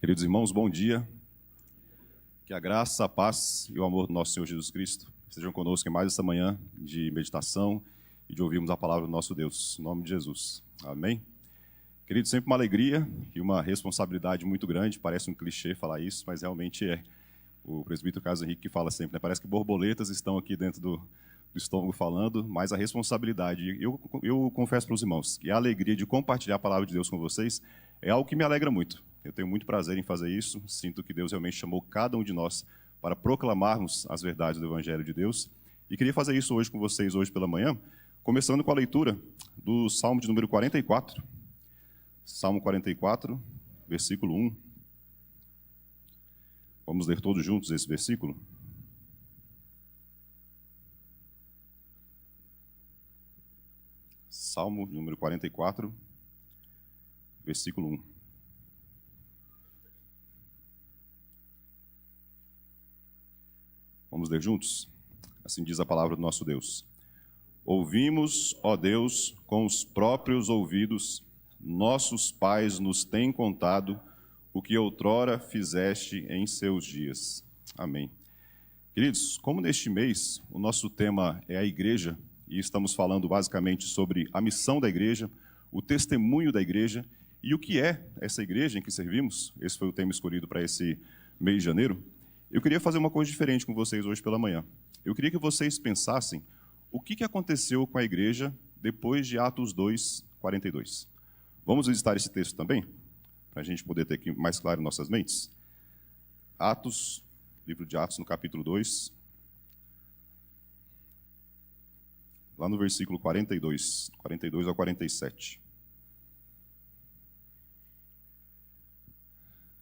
Queridos irmãos, bom dia. Que a graça, a paz e o amor do nosso Senhor Jesus Cristo estejam conosco em mais esta manhã de meditação e de ouvirmos a palavra do nosso Deus, em nome de Jesus. Amém? Queridos, sempre uma alegria e uma responsabilidade muito grande. Parece um clichê falar isso, mas realmente é. O presbítero Carlos Henrique que fala sempre, né? Parece que borboletas estão aqui dentro do estômago falando, mas a responsabilidade. Eu confesso para os irmãos que a alegria de compartilhar a palavra de Deus com vocês é algo que me alegra muito. Eu tenho muito prazer em fazer isso. Sinto que Deus realmente chamou cada um de nós para proclamarmos as verdades do Evangelho de Deus. E queria fazer isso hoje com vocês, hoje pela manhã, começando com a leitura do Salmo de número 44. Salmo 44, versículo 1. Vamos ler todos juntos esse versículo? Salmo número 44, versículo 1. Vamos ler juntos? Assim diz a palavra do nosso Deus. Ouvimos, ó Deus, com os próprios ouvidos, nossos pais nos têm contado o que outrora fizeste em seus dias. Amém. Queridos, como neste mês o nosso tema é a igreja, e estamos falando basicamente sobre a missão da igreja, o testemunho da igreja e o que é essa igreja em que servimos, esse foi o tema escolhido para esse mês de janeiro, eu queria fazer uma coisa diferente com vocês hoje pela manhã. Eu queria que vocês pensassem o que aconteceu com a igreja depois de Atos 2, 42. Vamos visitar esse texto também? Para a gente poder ter aqui mais claro em nossas mentes. Atos, livro de Atos, no capítulo 2, lá no versículo 42 ao 47.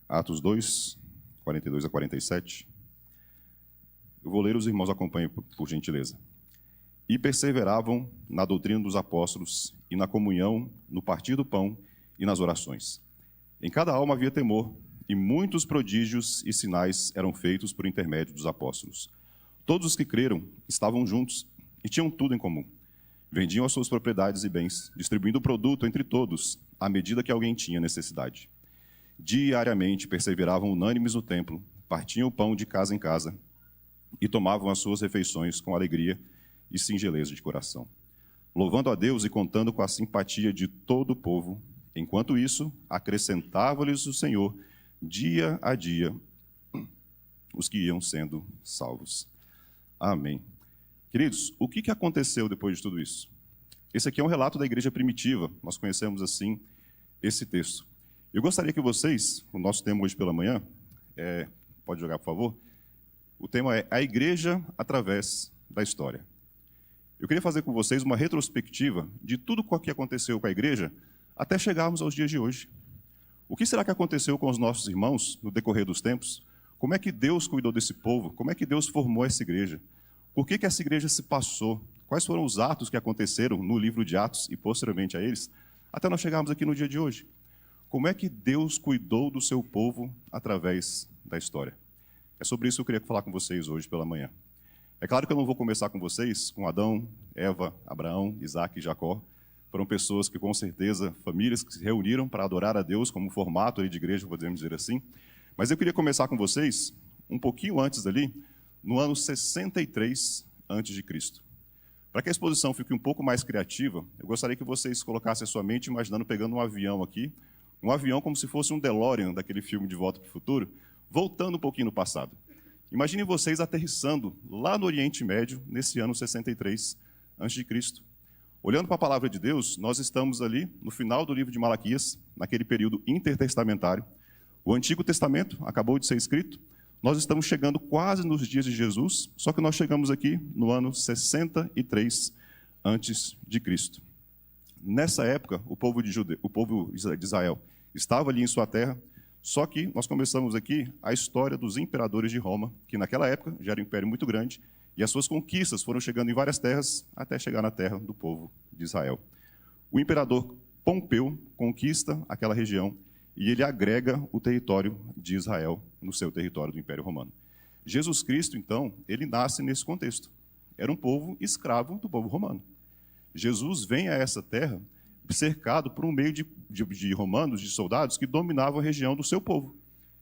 Atos 2, 42 a 47. Eu vou ler, os irmãos acompanhem, por gentileza. E perseveravam na doutrina dos apóstolos, e na comunhão, no partir do pão e nas orações. Em cada alma havia temor, e muitos prodígios e sinais eram feitos por intermédio dos apóstolos. Todos os que creram estavam juntos e tinham tudo em comum. Vendiam as suas propriedades e bens, distribuindo o produto entre todos, à medida que alguém tinha necessidade. Diariamente perseveravam unânimes no templo, partiam o pão de casa em casa e tomavam as suas refeições com alegria e singeleza de coração, louvando a Deus e contando com a simpatia de todo o povo. Enquanto isso, acrescentava-lhes o Senhor, dia a dia, os que iam sendo salvos. Amém. Queridos, o que aconteceu depois de tudo isso? Esse aqui é um relato da igreja primitiva, nós conhecemos assim esse texto. Eu gostaria que vocês, o nosso tema hoje pela manhã, pode jogar por favor, o tema é a igreja através da história. Eu queria fazer com vocês uma retrospectiva de tudo o que aconteceu com a igreja até chegarmos aos dias de hoje. O que será que aconteceu com os nossos irmãos no decorrer dos tempos? Como é que Deus cuidou desse povo? Como é que Deus formou essa igreja? Por que essa igreja se passou? Quais foram os atos que aconteceram no livro de Atos e posteriormente a eles, até nós chegarmos aqui no dia de hoje? Como é que Deus cuidou do seu povo através da história? É sobre isso que eu queria falar com vocês hoje pela manhã. É claro que eu não vou começar com vocês, com Adão, Eva, Abraão, Isaac e Jacó. Foram pessoas que, com certeza, famílias que se reuniram para adorar a Deus como formato de igreja, podemos dizer assim. Mas eu queria começar com vocês um pouquinho antes ali, no ano 63 a.C. Para que a exposição fique um pouco mais criativa, eu gostaria que vocês colocassem a sua mente imaginando pegando um avião aqui, um avião como se fosse um DeLorean daquele filme De Volta para o Futuro, voltando um pouquinho no passado. Imaginem vocês aterrissando lá no Oriente Médio, nesse ano 63 a.C. Olhando para a palavra de Deus, nós estamos ali no final do livro de Malaquias, naquele período intertestamentário. O Antigo Testamento acabou de ser escrito, nós estamos chegando quase nos dias de Jesus, só que nós chegamos aqui no ano 63 a.C. Nessa época, o povo de Israel estava ali em sua terra, só que nós começamos aqui a história dos imperadores de Roma, que naquela época já era um império muito grande, e as suas conquistas foram chegando em várias terras, até chegar na terra do povo de Israel. O imperador Pompeu conquista aquela região, e ele agrega o território de Israel no seu território do Império Romano. Jesus Cristo, então, ele nasce nesse contexto. Era um povo escravo do povo romano. Jesus vem a essa terra cercado por um meio de romanos, de soldados, que dominavam a região do seu povo.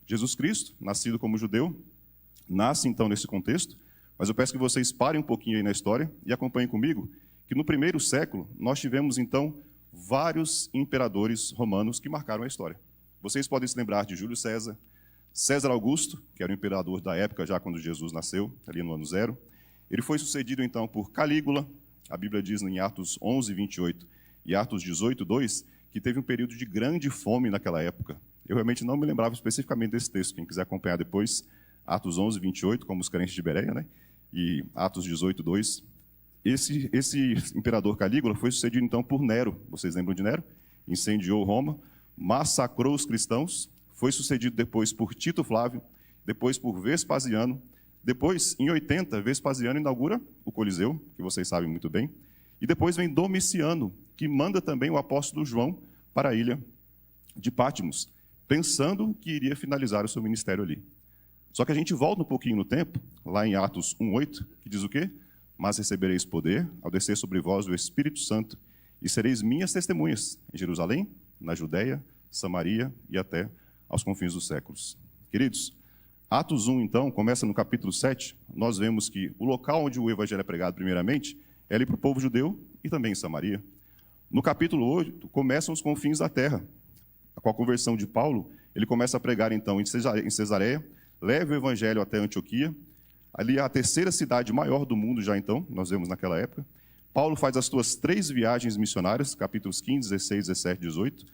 Jesus Cristo, nascido como judeu, nasce então nesse contexto, mas eu peço que vocês parem um pouquinho aí na história e acompanhem comigo que no primeiro século nós tivemos então vários imperadores romanos que marcaram a história. Vocês podem se lembrar de Júlio César, César Augusto, que era o imperador da época já quando Jesus nasceu, ali no ano 0. Ele foi sucedido então por Calígula, a Bíblia diz em Atos 11, 28 e Atos 18, 2, que teve um período de grande fome naquela época. Eu realmente não me lembrava especificamente desse texto, quem quiser acompanhar depois, Atos 11, 28, como os crentes de Bereia, né? E Atos 18, 2. Esse imperador Calígula foi sucedido então por Nero. Vocês lembram de Nero? Incendiou Roma, massacrou os cristãos, foi sucedido depois por Tito Flávio, depois por Vespasiano. Depois, em 80, Vespasiano inaugura o Coliseu, que vocês sabem muito bem. E depois vem Domiciano, que manda também o apóstolo João para a ilha de Patmos, pensando que iria finalizar o seu ministério ali. Só que a gente volta um pouquinho no tempo, lá em Atos 1:8, que diz o quê? Mas recebereis poder ao descer sobre vós o Espírito Santo, e sereis minhas testemunhas em Jerusalém, na Judéia, Samaria e até aos confins dos séculos. Queridos, Atos 1, então, começa no capítulo 7, nós vemos que o local onde o evangelho é pregado primeiramente é ali para o povo judeu e também em Samaria. No capítulo 8, começam os confins da terra. Com a conversão de Paulo, ele começa a pregar, então, em Cesareia, leva o evangelho até Antioquia, ali é a terceira cidade maior do mundo já, então, nós vemos naquela época. Paulo faz as suas 3 viagens missionárias, capítulos 15, 16, 17, 18.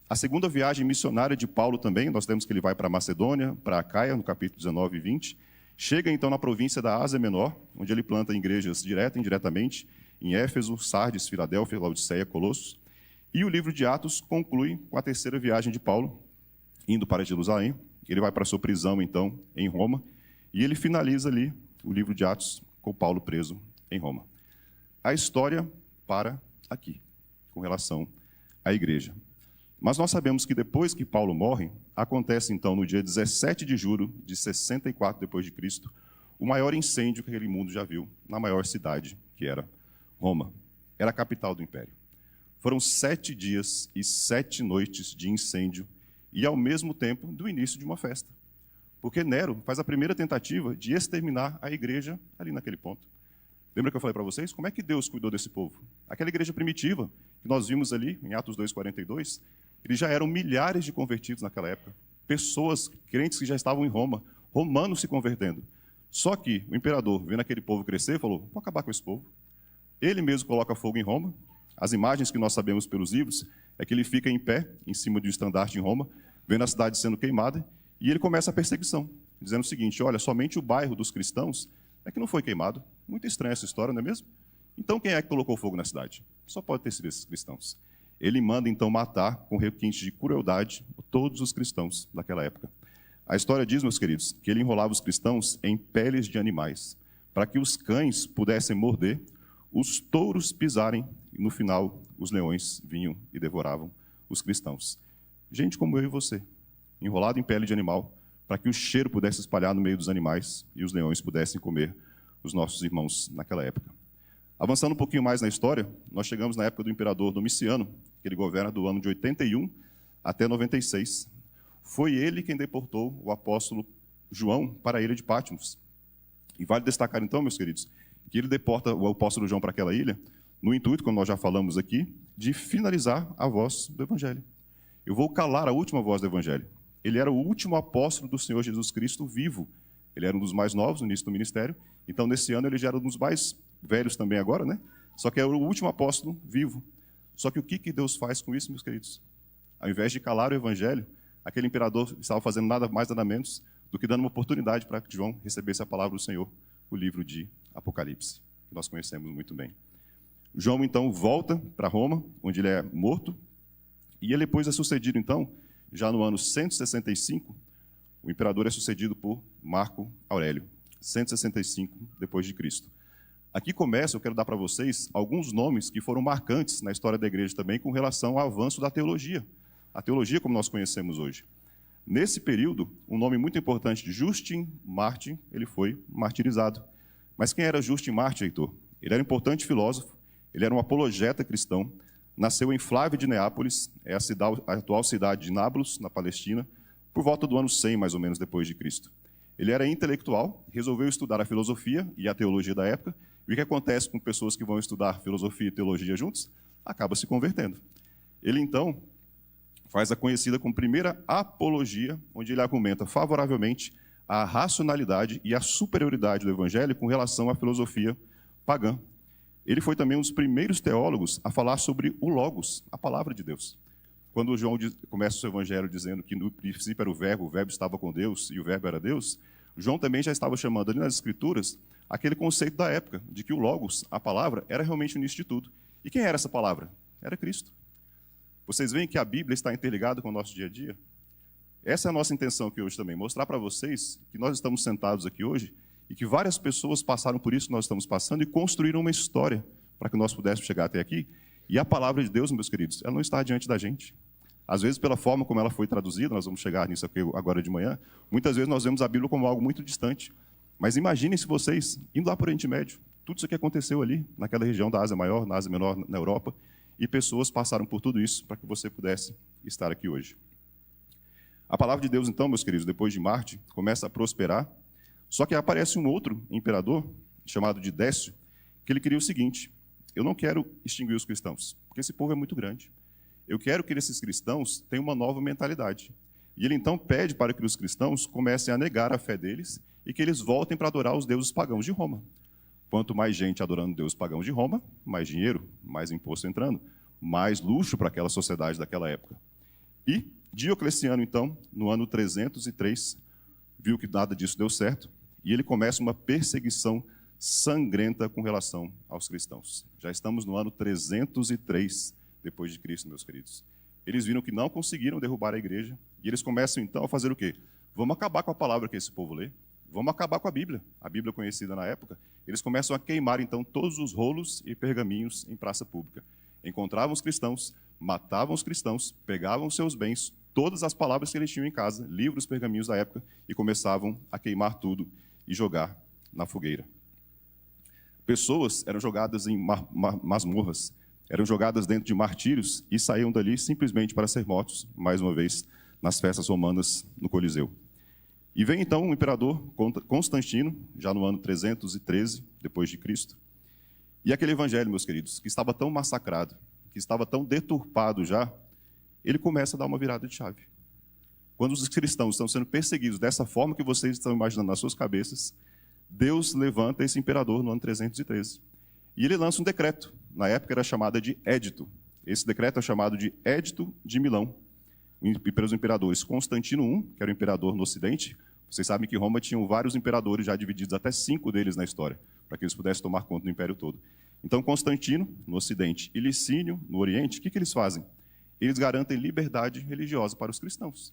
A segunda viagem missionária de Paulo também, nós temos que ele vai para Macedônia, para Acaia, no capítulo 19 e 20. Chega, então, na província da Ásia Menor, onde ele planta igrejas direta e indiretamente, em Éfeso, Sardes, Filadélfia, Laodiceia, Colossos. E o livro de Atos conclui com a terceira viagem de Paulo, indo para Jerusalém. Ele vai para a sua prisão, então, em Roma, e ele finaliza ali o livro de Atos com Paulo preso em Roma. A história para aqui, com relação à igreja. Mas nós sabemos que depois que Paulo morre, acontece então no dia 17 de julho de 64 depois de Cristo, o maior incêndio que aquele mundo já viu, na maior cidade, que era Roma. Era a capital do império. Foram 7 dias e 7 noites de incêndio e, ao mesmo tempo, do início de uma festa. Porque Nero faz a primeira tentativa de exterminar a igreja ali naquele ponto. Lembra que eu falei para vocês? Como é que Deus cuidou desse povo? Aquela igreja primitiva que nós vimos ali em Atos 2:42, eles já eram milhares de convertidos naquela época. Pessoas, crentes que já estavam em Roma, romanos se convertendo. Só que o imperador, vendo aquele povo crescer, falou, vou acabar com esse povo. Ele mesmo coloca fogo em Roma. As imagens que nós sabemos pelos livros é que ele fica em pé, em cima de um estandarte em Roma, vendo a cidade sendo queimada, e ele começa a perseguição, dizendo o seguinte, olha, somente o bairro dos cristãos é que não foi queimado. Muito estranha essa história, não é mesmo? Então quem é que colocou fogo na cidade? Só pode ter sido esses cristãos. Ele manda então matar, com requinte de crueldade, todos os cristãos daquela época. A história diz, meus queridos, que ele enrolava os cristãos em peles de animais, para que os cães pudessem morder, os touros pisarem, e no final os leões vinham e devoravam os cristãos. Gente como eu e você, enrolado em pele de animal, para que o cheiro pudesse espalhar no meio dos animais e os leões pudessem comer os nossos irmãos naquela época. Avançando um pouquinho mais na história, nós chegamos na época do imperador Domiciano, que ele governa do ano de 81 até 96. Foi ele quem deportou o apóstolo João para a ilha de Patmos. E vale destacar então, meus queridos, que ele deporta o apóstolo João para aquela ilha no intuito, como nós já falamos aqui, de finalizar a voz do Evangelho. Eu vou calar a última voz do Evangelho. Ele era o último apóstolo do Senhor Jesus Cristo vivo. Ele era um dos mais novos no início do ministério. Então, nesse ano, ele já era um dos mais velhos também agora, né? Só que era o último apóstolo vivo. Só que o que Deus faz com isso, meus queridos? Ao invés de calar o Evangelho, aquele imperador estava fazendo nada mais, nada menos do que dando uma oportunidade para que João recebesse a palavra do Senhor, o livro de Apocalipse, que nós conhecemos muito bem. João, então, volta para Roma, onde ele é morto, e ele depois é sucedido, então, já no ano 165, o imperador é sucedido por Marco Aurélio, 165 depois de Cristo. Aqui começa, eu quero dar para vocês alguns nomes que foram marcantes na história da igreja também com relação ao avanço da teologia. A teologia como nós conhecemos hoje. Nesse período, um nome muito importante de Justin Martyr, ele foi martirizado. Mas quem era Justin Martyr, Heitor? Ele era um importante filósofo, ele era um apologeta cristão, nasceu em Flávia de Neápolis, é a atual cidade de Nablus, na Palestina, por volta do ano 100, mais ou menos, depois de Cristo. Ele era intelectual, resolveu estudar a filosofia e a teologia da época, e o que acontece com pessoas que vão estudar filosofia e teologia juntos? Acaba se convertendo. Ele, então, faz a conhecida como primeira apologia, onde ele argumenta favoravelmente a racionalidade e a superioridade do evangelho com relação à filosofia pagã. Ele foi também um dos primeiros teólogos a falar sobre o Logos, a palavra de Deus. Quando João começa o seu evangelho dizendo que no princípio era o verbo estava com Deus e o verbo era Deus, João também já estava chamando ali nas Escrituras aquele conceito da época, de que o Logos, a palavra, era realmente o início de tudo. E quem era essa palavra? Era Cristo. Vocês veem que a Bíblia está interligada com o nosso dia a dia? Essa é a nossa intenção aqui hoje também, mostrar para vocês que nós estamos sentados aqui hoje e que várias pessoas passaram por isso que nós estamos passando e construíram uma história para que nós pudéssemos chegar até aqui. E a palavra de Deus, meus queridos, ela não está diante da gente. Às vezes, pela forma como ela foi traduzida, nós vamos chegar nisso aqui agora de manhã, muitas vezes nós vemos a Bíblia como algo muito distante. Mas imaginem se vocês, indo lá para o Oriente Médio, tudo isso que aconteceu ali, naquela região da Ásia Maior, na Ásia Menor, na Europa, e pessoas passaram por tudo isso para que você pudesse estar aqui hoje. A palavra de Deus, então, meus queridos, depois de Marte, começa a prosperar, só que aparece um outro imperador, chamado de Décio, que ele queria o seguinte: eu não quero extinguir os cristãos, porque esse povo é muito grande. Eu quero que esses cristãos tenham uma nova mentalidade. E ele, então, pede para que os cristãos comecem a negar a fé deles e que eles voltem para adorar os deuses pagãos de Roma. Quanto mais gente adorando deuses pagãos de Roma, mais dinheiro, mais imposto entrando, mais luxo para aquela sociedade daquela época. E Diocleciano, então, no ano 303, viu que nada disso deu certo, e ele começa uma perseguição sangrenta com relação aos cristãos. Já estamos no ano 303 depois de Cristo, meus queridos. Eles viram que não conseguiram derrubar a igreja, e eles começam, então, a fazer o quê? Vamos acabar com a palavra que esse povo lê, vamos acabar com a Bíblia conhecida na época. Eles começam a queimar, então, todos os rolos e pergaminhos em praça pública. Encontravam os cristãos, matavam os cristãos, pegavam seus bens, todas as palavras que eles tinham em casa, livros, pergaminhos da época, e começavam a queimar tudo e jogar na fogueira. Pessoas eram jogadas em masmorras, eram jogadas dentro de martírios e saíam dali simplesmente para ser mortos, mais uma vez, nas festas romanas no Coliseu. E vem então o imperador Constantino, já no ano 313 depois de Cristo. E aquele evangelho, meus queridos, que estava tão massacrado, que estava tão deturpado já, ele começa a dar uma virada de chave. Quando os cristãos estão sendo perseguidos dessa forma que vocês estão imaginando nas suas cabeças, Deus levanta esse imperador no ano 313. E ele lança um decreto. Na época era chamada de Édito. Esse decreto é chamado de Édito de Milão. Pelos imperadores Constantino I, que era o imperador no Ocidente. Vocês sabem que Roma tinha vários imperadores já divididos, até 5 deles na história, para que eles pudessem tomar conta do império todo. Então, Constantino, no Ocidente, e Licínio, no Oriente, o que eles fazem? Eles garantem liberdade religiosa para os cristãos.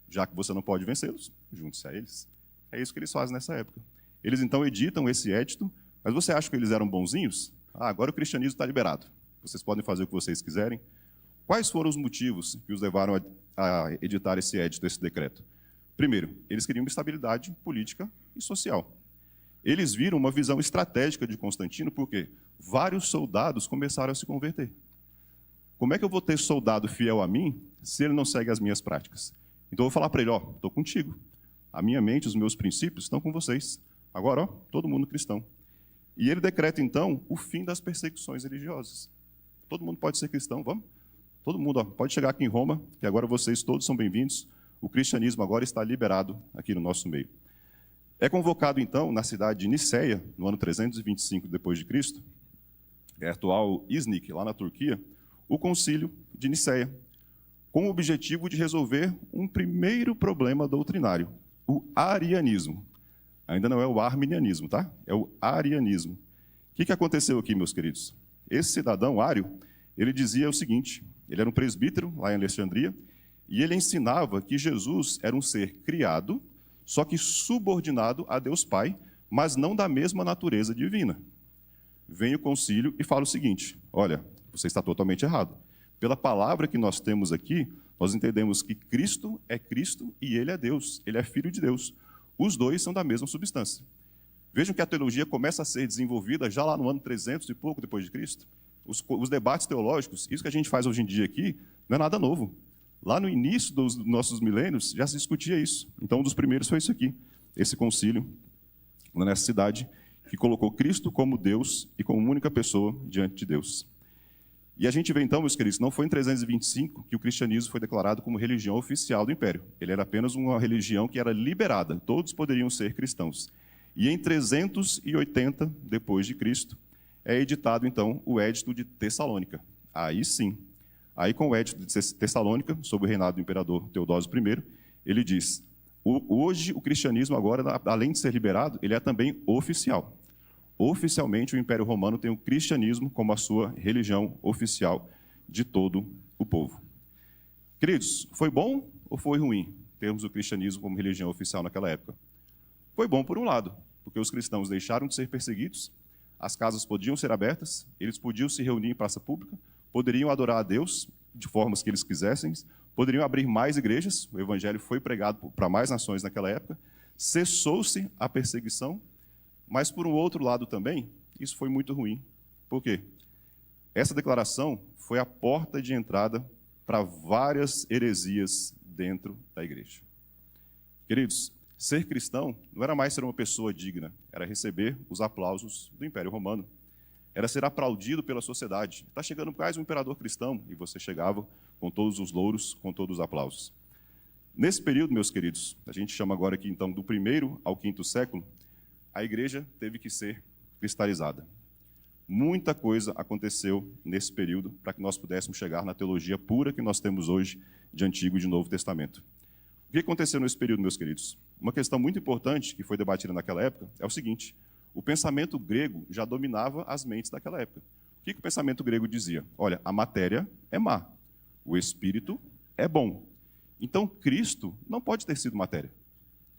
Já que você não pode vencê-los, junte-se a eles. É isso que eles fazem nessa época. Eles, então, editam esse édito, mas você acha que eles eram bonzinhos? Agora o cristianismo está liberado. Vocês podem fazer o que vocês quiserem. Quais foram os motivos que os levaram a editar esse édito, esse decreto? Primeiro, eles queriam uma estabilidade política e social. Eles viram uma visão estratégica de Constantino, porque vários soldados começaram a se converter. Como é que eu vou ter soldado fiel a mim se ele não segue as minhas práticas? Então eu vou falar para ele, estou contigo. A minha mente, os meus princípios estão com vocês. Agora, todo mundo cristão. E ele decreta, então, o fim das perseguições religiosas. Todo mundo pode ser cristão, vamos? Todo mundo pode chegar aqui em Roma, que agora vocês todos são bem-vindos. O cristianismo agora está liberado aqui no nosso meio. É convocado, então, na cidade de Niceia, no ano 325 depois de Cristo, é a atual Iznik, lá na Turquia, o concílio de Niceia, com o objetivo de resolver um primeiro problema doutrinário, o arianismo. Ainda não é o arminianismo, tá? É o arianismo. O que aconteceu aqui, meus queridos? Esse cidadão ário, ele dizia o seguinte, ele era um presbítero lá em Alexandria, e ele ensinava que Jesus era um ser criado, só que subordinado a Deus Pai, mas não da mesma natureza divina. Vem o concílio e fala o seguinte, olha, você está totalmente errado. Pela palavra que nós temos aqui, nós entendemos que Cristo e Ele é Deus, Ele é Filho de Deus. Os dois são da mesma substância. Vejam que a teologia começa a ser desenvolvida já lá no ano 300 e pouco depois de Cristo. Os debates teológicos, isso que a gente faz hoje em dia aqui, não é nada novo. Lá no início dos nossos milênios, já se discutia isso. Então, um dos primeiros foi isso aqui, esse concílio, nessa cidade, que colocou Cristo como Deus e como única pessoa diante de Deus. E a gente vê então, meus queridos, não foi em 325 que o cristianismo foi declarado como religião oficial do Império. Ele era apenas uma religião que era liberada, todos poderiam ser cristãos. E em 380 depois de Cristo é editado então o Édito de Tessalônica. Aí sim, aí com o Édito de Tessalônica, sob o reinado do imperador Teodósio I, ele diz: hoje o cristianismo agora, além de ser liberado, ele é também oficial. Oficialmente, o Império Romano tem o cristianismo como a sua religião oficial de todo o povo. Queridos, foi bom ou foi ruim termos o cristianismo como religião oficial naquela época? Foi bom por um lado, porque os cristãos deixaram de ser perseguidos, as casas podiam ser abertas, eles podiam se reunir em praça pública, poderiam adorar a Deus de formas que eles quisessem, poderiam abrir mais igrejas, o evangelho foi pregado para mais nações naquela época, cessou-se a perseguição. Mas, por um outro lado também, isso foi muito ruim. Por quê? Essa declaração foi a porta de entrada para várias heresias dentro da igreja. Queridos, ser cristão não era mais ser uma pessoa digna, era receber os aplausos do Império Romano. Era ser aplaudido pela sociedade. Está chegando mais um imperador cristão, e você chegava com todos os louros, com todos os aplausos. Nesse período, meus queridos, a gente chama agora aqui, então, do 1º ao 5º século, a igreja teve que ser cristalizada. Muita coisa aconteceu nesse período para que nós pudéssemos chegar na teologia pura que nós temos hoje de Antigo e de Novo Testamento. O que aconteceu nesse período, meus queridos? Uma questão muito importante que foi debatida naquela época é o seguinte: o pensamento grego já dominava as mentes daquela época. O que o pensamento grego dizia? Olha, a matéria é má, o espírito é bom. Então, Cristo não pode ter sido matéria.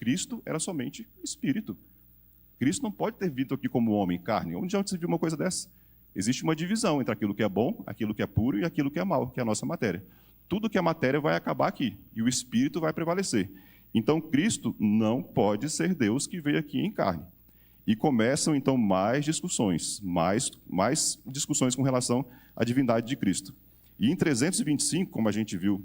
Cristo era somente espírito. Cristo não pode ter vindo aqui como homem, carne. Onde já se viu uma coisa dessa? Existe uma divisão entre aquilo que é bom, aquilo que é puro e aquilo que é mal, que é a nossa matéria. Tudo que é matéria vai acabar aqui, e o espírito vai prevalecer. Então, Cristo não pode ser Deus que veio aqui em carne. E começam, então, mais discussões com relação à divindade de Cristo. E em 325, como a gente viu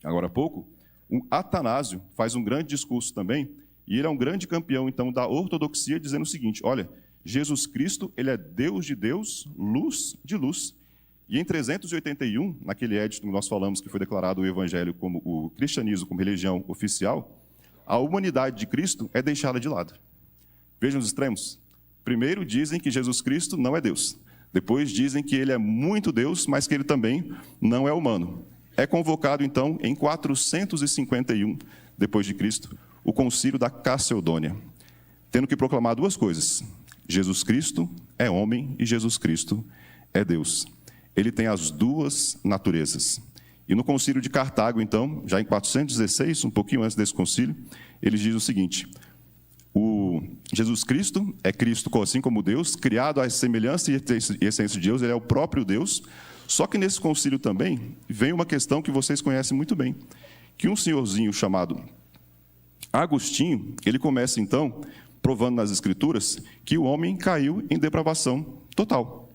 agora há pouco, o Atanásio faz um grande discurso também, e ele é um grande campeão, então, da ortodoxia, dizendo o seguinte: olha, Jesus Cristo, ele é Deus de Deus, luz de luz. E em 381, naquele édito que nós falamos que foi declarado o evangelho como o cristianismo como religião oficial, a humanidade de Cristo é deixada de lado. Vejam os extremos. Primeiro dizem que Jesus Cristo não é Deus. Depois dizem que ele é muito Deus, mas que ele também não é humano. É convocado, então, em 451 depois de Cristo, o concílio da Calcedônia, tendo que proclamar duas coisas: Jesus Cristo é homem e Jesus Cristo é Deus. Ele tem as duas naturezas. E no concílio de Cartago, então, já em 416, um pouquinho antes desse concílio, ele diz o seguinte: o Jesus Cristo é Cristo assim como Deus, criado à semelhança e essência de Deus, ele é o próprio Deus. Só que nesse concílio também vem uma questão que vocês conhecem muito bem, que um senhorzinho chamado Agostinho, ele começa então provando nas Escrituras que o homem caiu em depravação total.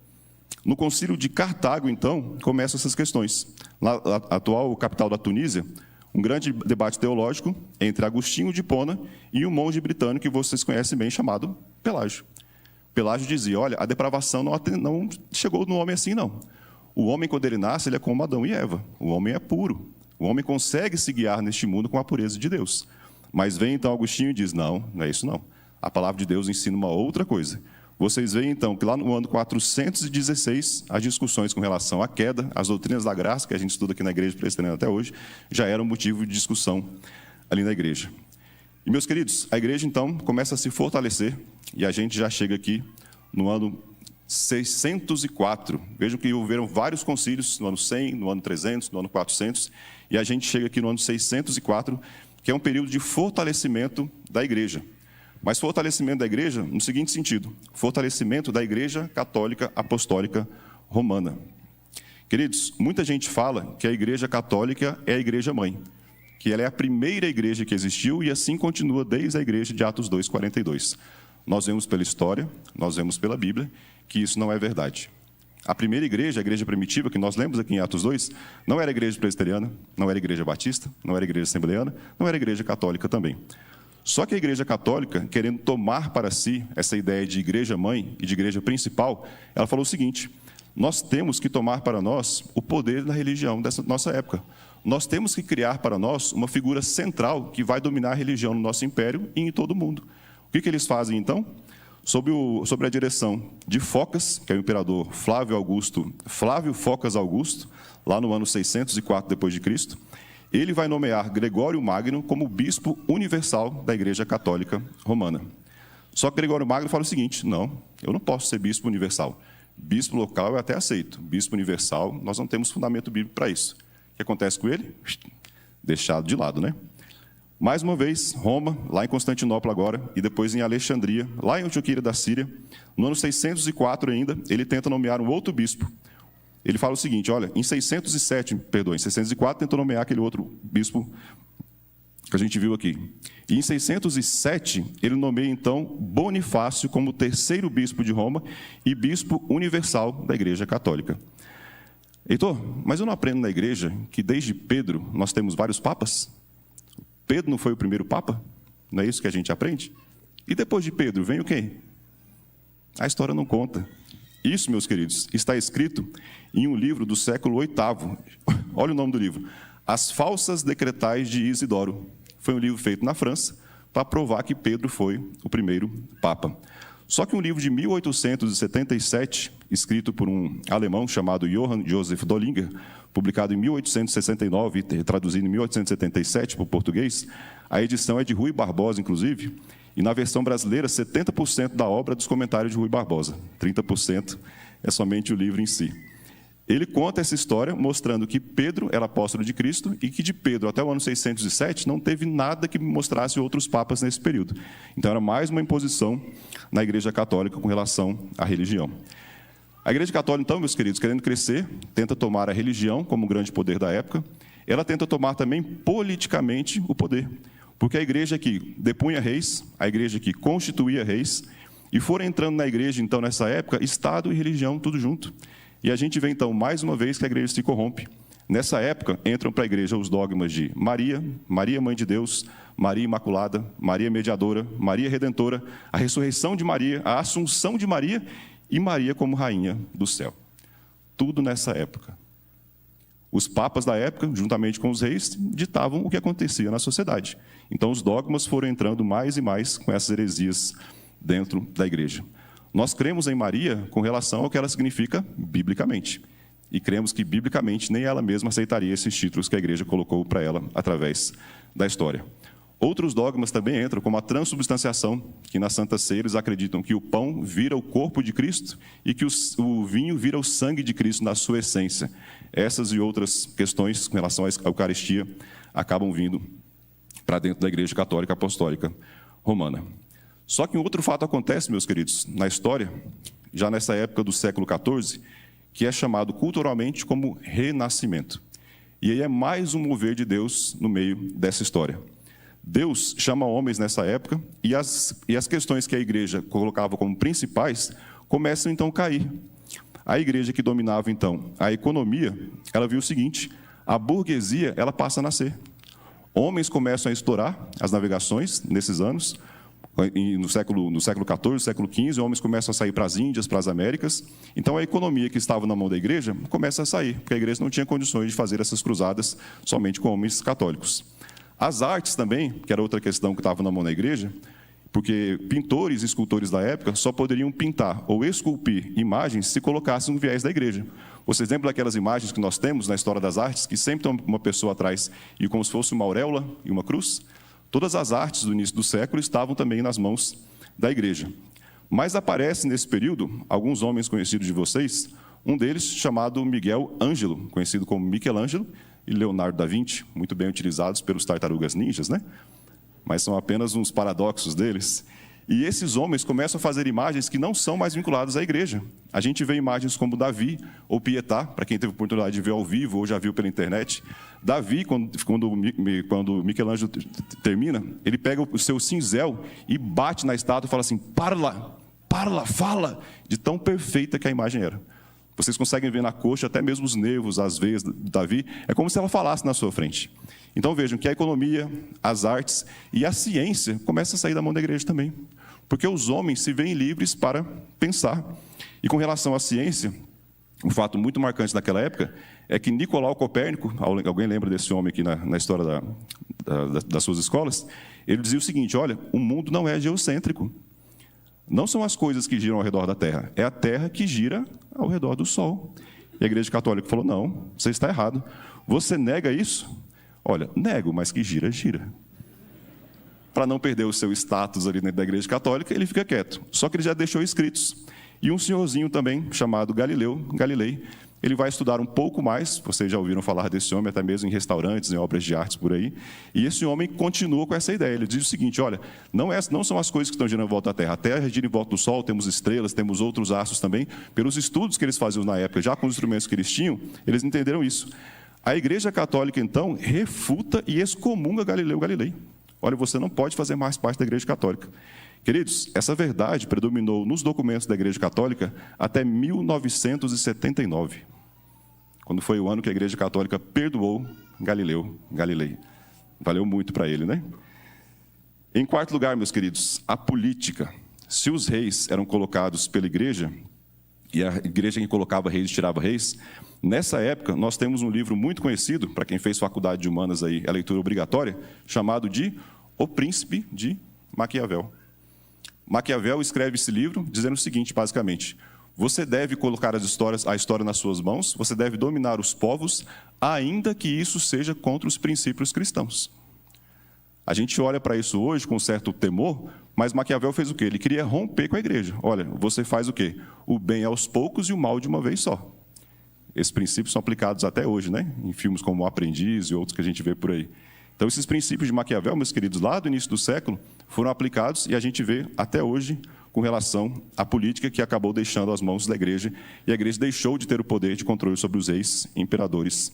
No concílio de Cartago, então, começam essas questões. Na atual capital da Tunísia, um grande debate teológico entre Agostinho de Hipona e um monge britânico que vocês conhecem bem, chamado Pelágio. Pelágio dizia: olha, a depravação não chegou no homem assim, não. O homem, quando ele nasce, ele é como Adão e Eva. O homem é puro. O homem consegue se guiar neste mundo com a pureza de Deus. Mas vem então Agostinho e diz: não, não é isso não. A palavra de Deus ensina uma outra coisa. Vocês veem então que lá no ano 416, as discussões com relação à queda, as doutrinas da graça, que a gente estuda aqui na igreja presbiteriana até hoje, já eram motivo de discussão ali na igreja. E, meus queridos, a igreja então começa a se fortalecer, e a gente já chega aqui no ano 604. Vejam que houveram vários concílios no ano 100, no ano 300, no ano 400, e a gente chega aqui no ano 604, que é um período de fortalecimento da igreja. Mas fortalecimento da igreja no seguinte sentido: fortalecimento da Igreja Católica Apostólica Romana. Queridos, muita gente fala que a Igreja Católica é a Igreja Mãe, que ela é a primeira igreja que existiu e assim continua desde a igreja de Atos 2:42. Nós vemos pela história, nós vemos pela Bíblia, que isso não é verdade. a primeira igreja, a igreja primitiva, que nós lemos aqui em Atos 2, não era a igreja presbiteriana, não era a igreja batista, não era a igreja assembleana, não era a igreja católica também. Só que a igreja católica, querendo tomar para si essa ideia de igreja-mãe e de igreja principal, ela falou o seguinte: nós temos que tomar para nós o poder da religião dessa nossa época. Nós temos que criar para nós uma figura central que vai dominar a religião no nosso império e em todo o mundo. O que eles fazem, então? Sob a direção de Focas, que é o imperador Flávio Focas Augusto, lá no ano 604 d.C., ele vai nomear Gregório Magno como bispo universal da Igreja Católica Romana. Só que Gregório Magno fala o seguinte: não, eu não posso ser bispo universal. Bispo local eu até aceito. Bispo universal, nós não temos fundamento bíblico para isso. O que acontece com ele? Deixado de lado, né? Mais uma vez, Roma, lá em Constantinopla agora, e depois em Alexandria, lá em Antioquia da Síria, no ano 604 ainda, ele tenta nomear um outro bispo. Ele fala o seguinte: olha, em 604 tentou nomear aquele outro bispo que a gente viu aqui. E em 607, ele nomeia então Bonifácio como terceiro bispo de Roma e bispo universal da Igreja Católica. Heitor, mas eu não aprendo na igreja que desde Pedro nós temos vários papas? Pedro não foi o primeiro papa? Não é isso que a gente aprende? E depois de Pedro, vem o quê? A história não conta. Isso, meus queridos, está escrito em um livro do século VIII. Olha o nome do livro: As Falsas Decretais de Isidoro. Foi um livro feito na França para provar que Pedro foi o primeiro papa. Só que um livro de 1877, escrito por um alemão chamado Johann Joseph Dollinger, publicado em 1869 e traduzido em 1877 para o português, a edição é de Rui Barbosa, inclusive, e na versão brasileira, 70% da obra é dos comentários de Rui Barbosa, 30% é somente o livro em si. Ele conta essa história mostrando que Pedro era apóstolo de Cristo e que de Pedro até o ano 607 não teve nada que mostrasse outros papas nesse período. Então era mais uma imposição na Igreja Católica com relação à religião. A Igreja Católica, então, meus queridos, querendo crescer, tenta tomar a religião como o grande poder da época. Ela tenta tomar também politicamente o poder, porque a igreja que depunha reis, a igreja que constituía reis, e foram entrando na igreja, então, nessa época, Estado e religião tudo junto. E a gente vê, então, mais uma vez que a igreja se corrompe. Nessa época, entram para a igreja os dogmas de Maria, Maria Mãe de Deus, Maria Imaculada, Maria Mediadora, Maria Redentora, a ressurreição de Maria, a assunção de Maria e Maria como rainha do céu. Tudo nessa época. Os papas da época, juntamente com os reis, ditavam o que acontecia na sociedade. Então, os dogmas foram entrando mais e mais com essas heresias dentro da igreja. Nós cremos em Maria com relação ao que ela significa biblicamente. E cremos que, biblicamente, nem ela mesma aceitaria esses títulos que a igreja colocou para ela através da história. Outros dogmas também entram, como a transubstanciação, que na Santa Ceia eles acreditam que o pão vira o corpo de Cristo e que o vinho vira o sangue de Cristo na sua essência. Essas e outras questões com relação à Eucaristia acabam vindo para dentro da Igreja Católica Apostólica Romana. Só que um outro fato acontece, meus queridos, na história, já nessa época do século XIV, que é chamado culturalmente como renascimento. E aí é mais um mover de Deus no meio dessa história. Deus chama homens nessa época e as questões que a igreja colocava como principais começam então a cair. A igreja que dominava então a economia, ela viu o seguinte: a burguesia ela passa a nascer. Homens começam a estourar as navegações nesses anos. No século XIV, século XV, homens começam a sair para as Índias, para as Américas. Então, a economia que estava na mão da igreja começa a sair, porque a igreja não tinha condições de fazer essas cruzadas somente com homens católicos. As artes também, que era outra questão que estava na mão da igreja, porque pintores e escultores da época só poderiam pintar ou esculpir imagens se colocassem no viés da igreja. Vocês lembram daquelas imagens que nós temos na história das artes, que sempre tem uma pessoa atrás e como se fosse uma auréola e uma cruz? Todas as artes do início do século estavam também nas mãos da igreja. Mas aparece nesse período alguns homens conhecidos de vocês, um deles chamado Miguel Ângelo, conhecido como Michelangelo, e Leonardo da Vinci, muito bem utilizados pelos tartarugas ninjas, né? Mas são apenas uns paradoxos deles. E esses homens começam a fazer imagens que não são mais vinculadas à igreja. A gente vê imagens como Davi ou Pietà, para quem teve a oportunidade de ver ao vivo ou já viu pela internet. Davi, quando Michelangelo termina, ele pega o seu cinzel e bate na estátua e fala assim: parla, fala, de tão perfeita que a imagem era. Vocês conseguem ver na coxa até mesmo os nervos, as veias de Davi. É como se ela falasse na sua frente. Então vejam que a economia, as artes e a ciência começam a sair da mão da igreja também. Porque os homens se veem livres para pensar. E com relação à ciência, um fato muito marcante naquela época é que Nicolau Copérnico, alguém lembra desse homem aqui na história das suas escolas? Ele dizia o seguinte: olha, o mundo não é geocêntrico. Não são as coisas que giram ao redor da Terra, é a Terra que gira ao redor do Sol. E a Igreja Católica falou: não, você está errado. Você nega isso? Olha, nego, mas que gira, gira. Para não perder o seu status ali dentro da Igreja Católica, ele fica quieto. Só que ele já deixou escritos. E um senhorzinho também, chamado Galilei, ele vai estudar um pouco mais, vocês já ouviram falar desse homem, até mesmo em restaurantes, em obras de artes por aí, e esse homem continua com essa ideia. Ele diz o seguinte: olha, não são as coisas que estão girando em volta da Terra. A Terra gira em volta do Sol, temos estrelas, temos outros astros também. Pelos estudos que eles faziam na época, já com os instrumentos que eles tinham, eles entenderam isso. A Igreja Católica, então, refuta e excomunga Galileu Galilei. Olha, você não pode fazer mais parte da Igreja Católica. Queridos, essa verdade predominou nos documentos da Igreja Católica até 1979, quando foi o ano que a Igreja Católica perdoou Galileu Galilei. Valeu muito para ele, né? Em quarto lugar, meus queridos, a política. Se os reis eram colocados pela Igreja, e a Igreja que colocava reis e tirava reis, nessa época nós temos um livro muito conhecido, para quem fez faculdade de humanas aí, a leitura obrigatória, chamado de O Príncipe de Maquiavel. Maquiavel escreve esse livro dizendo o seguinte, basicamente: você deve colocar a história nas suas mãos, você deve dominar os povos, ainda que isso seja contra os princípios cristãos. A gente olha para isso hoje com certo temor, mas Maquiavel fez o quê? Ele queria romper com a igreja. Olha, você faz o quê? O bem aos poucos e o mal de uma vez só. Esses princípios são aplicados até hoje, né? Em filmes como O Aprendiz e outros que a gente vê por aí. Então, esses princípios de Maquiavel, meus queridos, lá do início do século, foram aplicados e a gente vê até hoje com relação à política que acabou deixando as mãos da igreja, e a igreja deixou de ter o poder de controle sobre os reis e imperadores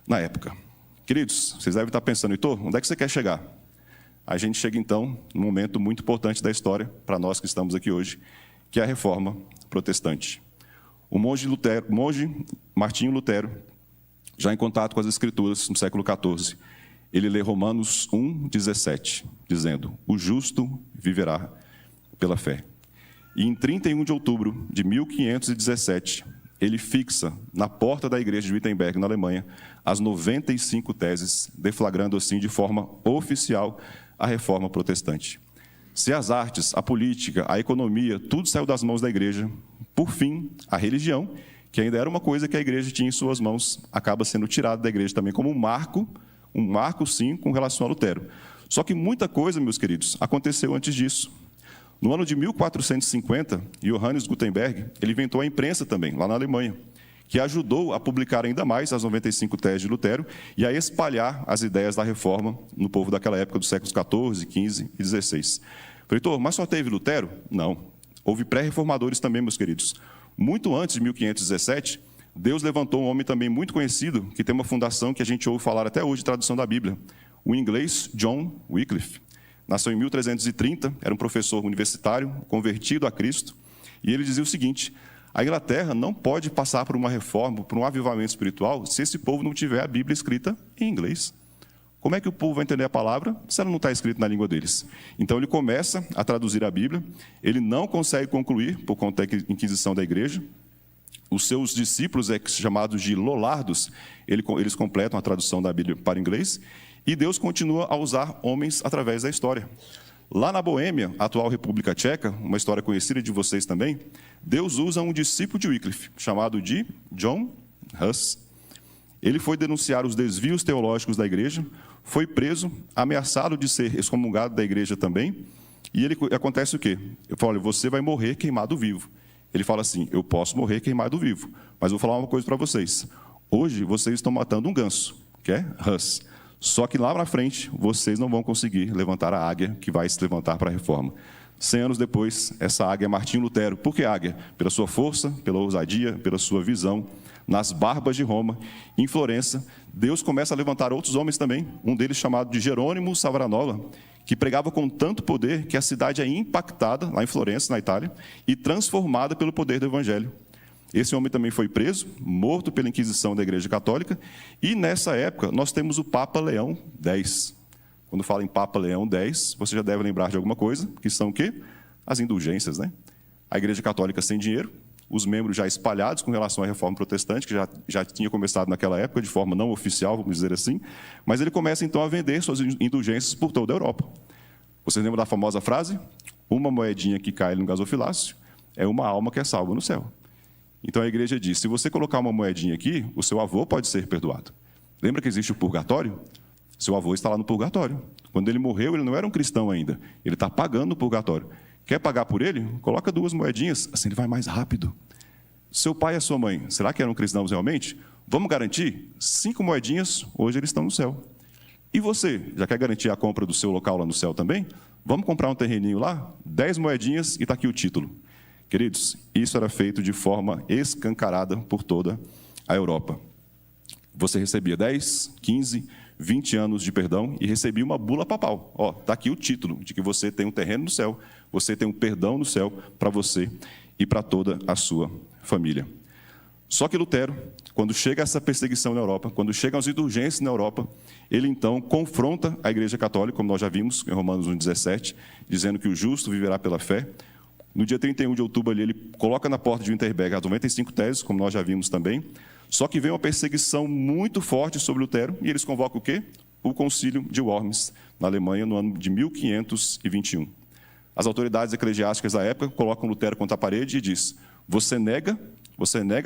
na época. Queridos, vocês devem estar pensando: Heitor, onde é que você quer chegar? A gente chega, então, num momento muito importante da história, para nós que estamos aqui hoje, que é a Reforma Protestante. O monge Martinho Lutero, já em contato com as Escrituras, no século XIV, ele lê Romanos 1,17, dizendo: o justo viverá pela fé. E em 31 de outubro de 1517, ele fixa na porta da igreja de Wittenberg, na Alemanha, as 95 teses, deflagrando assim de forma oficial a Reforma Protestante. Se as artes, a política, a economia, tudo saiu das mãos da igreja, por fim, a religião, que ainda era uma coisa que a igreja tinha em suas mãos, acaba sendo tirada da igreja também como um marco sim, com relação a Lutero. Só que muita coisa, meus queridos, aconteceu antes disso. No ano de 1450, Johannes Gutenberg, ele inventou a imprensa também, lá na Alemanha, que ajudou a publicar ainda mais as 95 teses de Lutero e a espalhar as ideias da reforma no povo daquela época, dos séculos XIV, XV e XVI. Heitor, mas só teve Lutero? Não. Houve pré-reformadores também, meus queridos. Muito antes de 1517, Deus levantou um homem também muito conhecido, que tem uma fundação que a gente ouve falar até hoje, tradução da Bíblia, o inglês John Wycliffe. Nasceu em 1330, era um professor universitário, convertido a Cristo, e ele dizia o seguinte: a Inglaterra não pode passar por uma reforma, por um avivamento espiritual, se esse povo não tiver a Bíblia escrita em inglês. Como é que o povo vai entender a palavra se ela não está escrita na língua deles? Então ele começa a traduzir a Bíblia, ele não consegue concluir, por conta da Inquisição da igreja. Os seus discípulos, chamados de Lollardos, eles completam a tradução da Bíblia para o inglês, e Deus continua a usar homens através da história. Lá na Boêmia, a atual República Tcheca, uma história conhecida de vocês também, Deus usa um discípulo de Wycliffe, chamado de John Huss. Ele foi denunciar os desvios teológicos da igreja, foi preso, ameaçado de ser excomungado da igreja também, e acontece o quê? Eu falo: olha, você vai morrer queimado vivo. Ele fala assim: eu posso morrer queimado vivo, mas vou falar uma coisa para vocês. Hoje vocês estão matando um ganso, que é Huss. Só que lá na frente, vocês não vão conseguir levantar a águia que vai se levantar para a reforma. 100 anos depois, essa águia é Martinho Lutero. Por que águia? Pela sua força, pela ousadia, pela sua visão. Nas barbas de Roma, em Florença, Deus começa a levantar outros homens também. Um deles chamado de Jerônimo Savonarola, que pregava com tanto poder que a cidade é impactada, lá em Florença, na Itália, e transformada pelo poder do Evangelho. Esse homem também foi preso, morto pela Inquisição da Igreja Católica, e nessa época nós temos o Papa Leão X. Quando fala em Papa Leão X, você já deve lembrar de alguma coisa, que são o quê? As indulgências, né? A Igreja Católica sem dinheiro, os membros já espalhados com relação à Reforma Protestante, que já tinha começado naquela época, de forma não oficial, vamos dizer assim, mas ele começa então a vender suas indulgências por toda a Europa. Você lembra da famosa frase? Uma moedinha que cai no gasofilácio é uma alma que é salva no céu. Então a igreja diz, se você colocar uma moedinha aqui, o seu avô pode ser perdoado. Lembra que existe o purgatório? Seu avô está lá no purgatório. Quando ele morreu, ele não era um cristão ainda. Ele está pagando o purgatório. Quer pagar por ele? Coloca 2 moedinhas, assim ele vai mais rápido. Seu pai e a sua mãe, será que eram cristãos realmente? Vamos garantir? 5 moedinhas, hoje eles estão no céu. E você, já quer garantir a compra do seu local lá no céu também? Vamos comprar um terreninho lá? 10 moedinhas e está aqui o título. Queridos, isso era feito de forma escancarada por toda a Europa. Você recebia 10, 15, 20 anos de perdão e recebia uma bula papal. Ó, está aqui o título de que você tem um terreno no céu, você tem um perdão no céu para você e para toda a sua família. Só que Lutero, quando chega essa perseguição na Europa, quando chegam as indulgências na Europa, ele então confronta a Igreja Católica, como nós já vimos em Romanos 1,17, dizendo que o justo viverá pela fé. No dia 31 de outubro, ele coloca na porta de Wittenberg as 95 teses, como nós já vimos também. Só que vem uma perseguição muito forte sobre Lutero, e eles convocam o quê? O Concílio de Worms, na Alemanha, no ano de 1521. As autoridades eclesiásticas da época colocam Lutero contra a parede e diz, você nega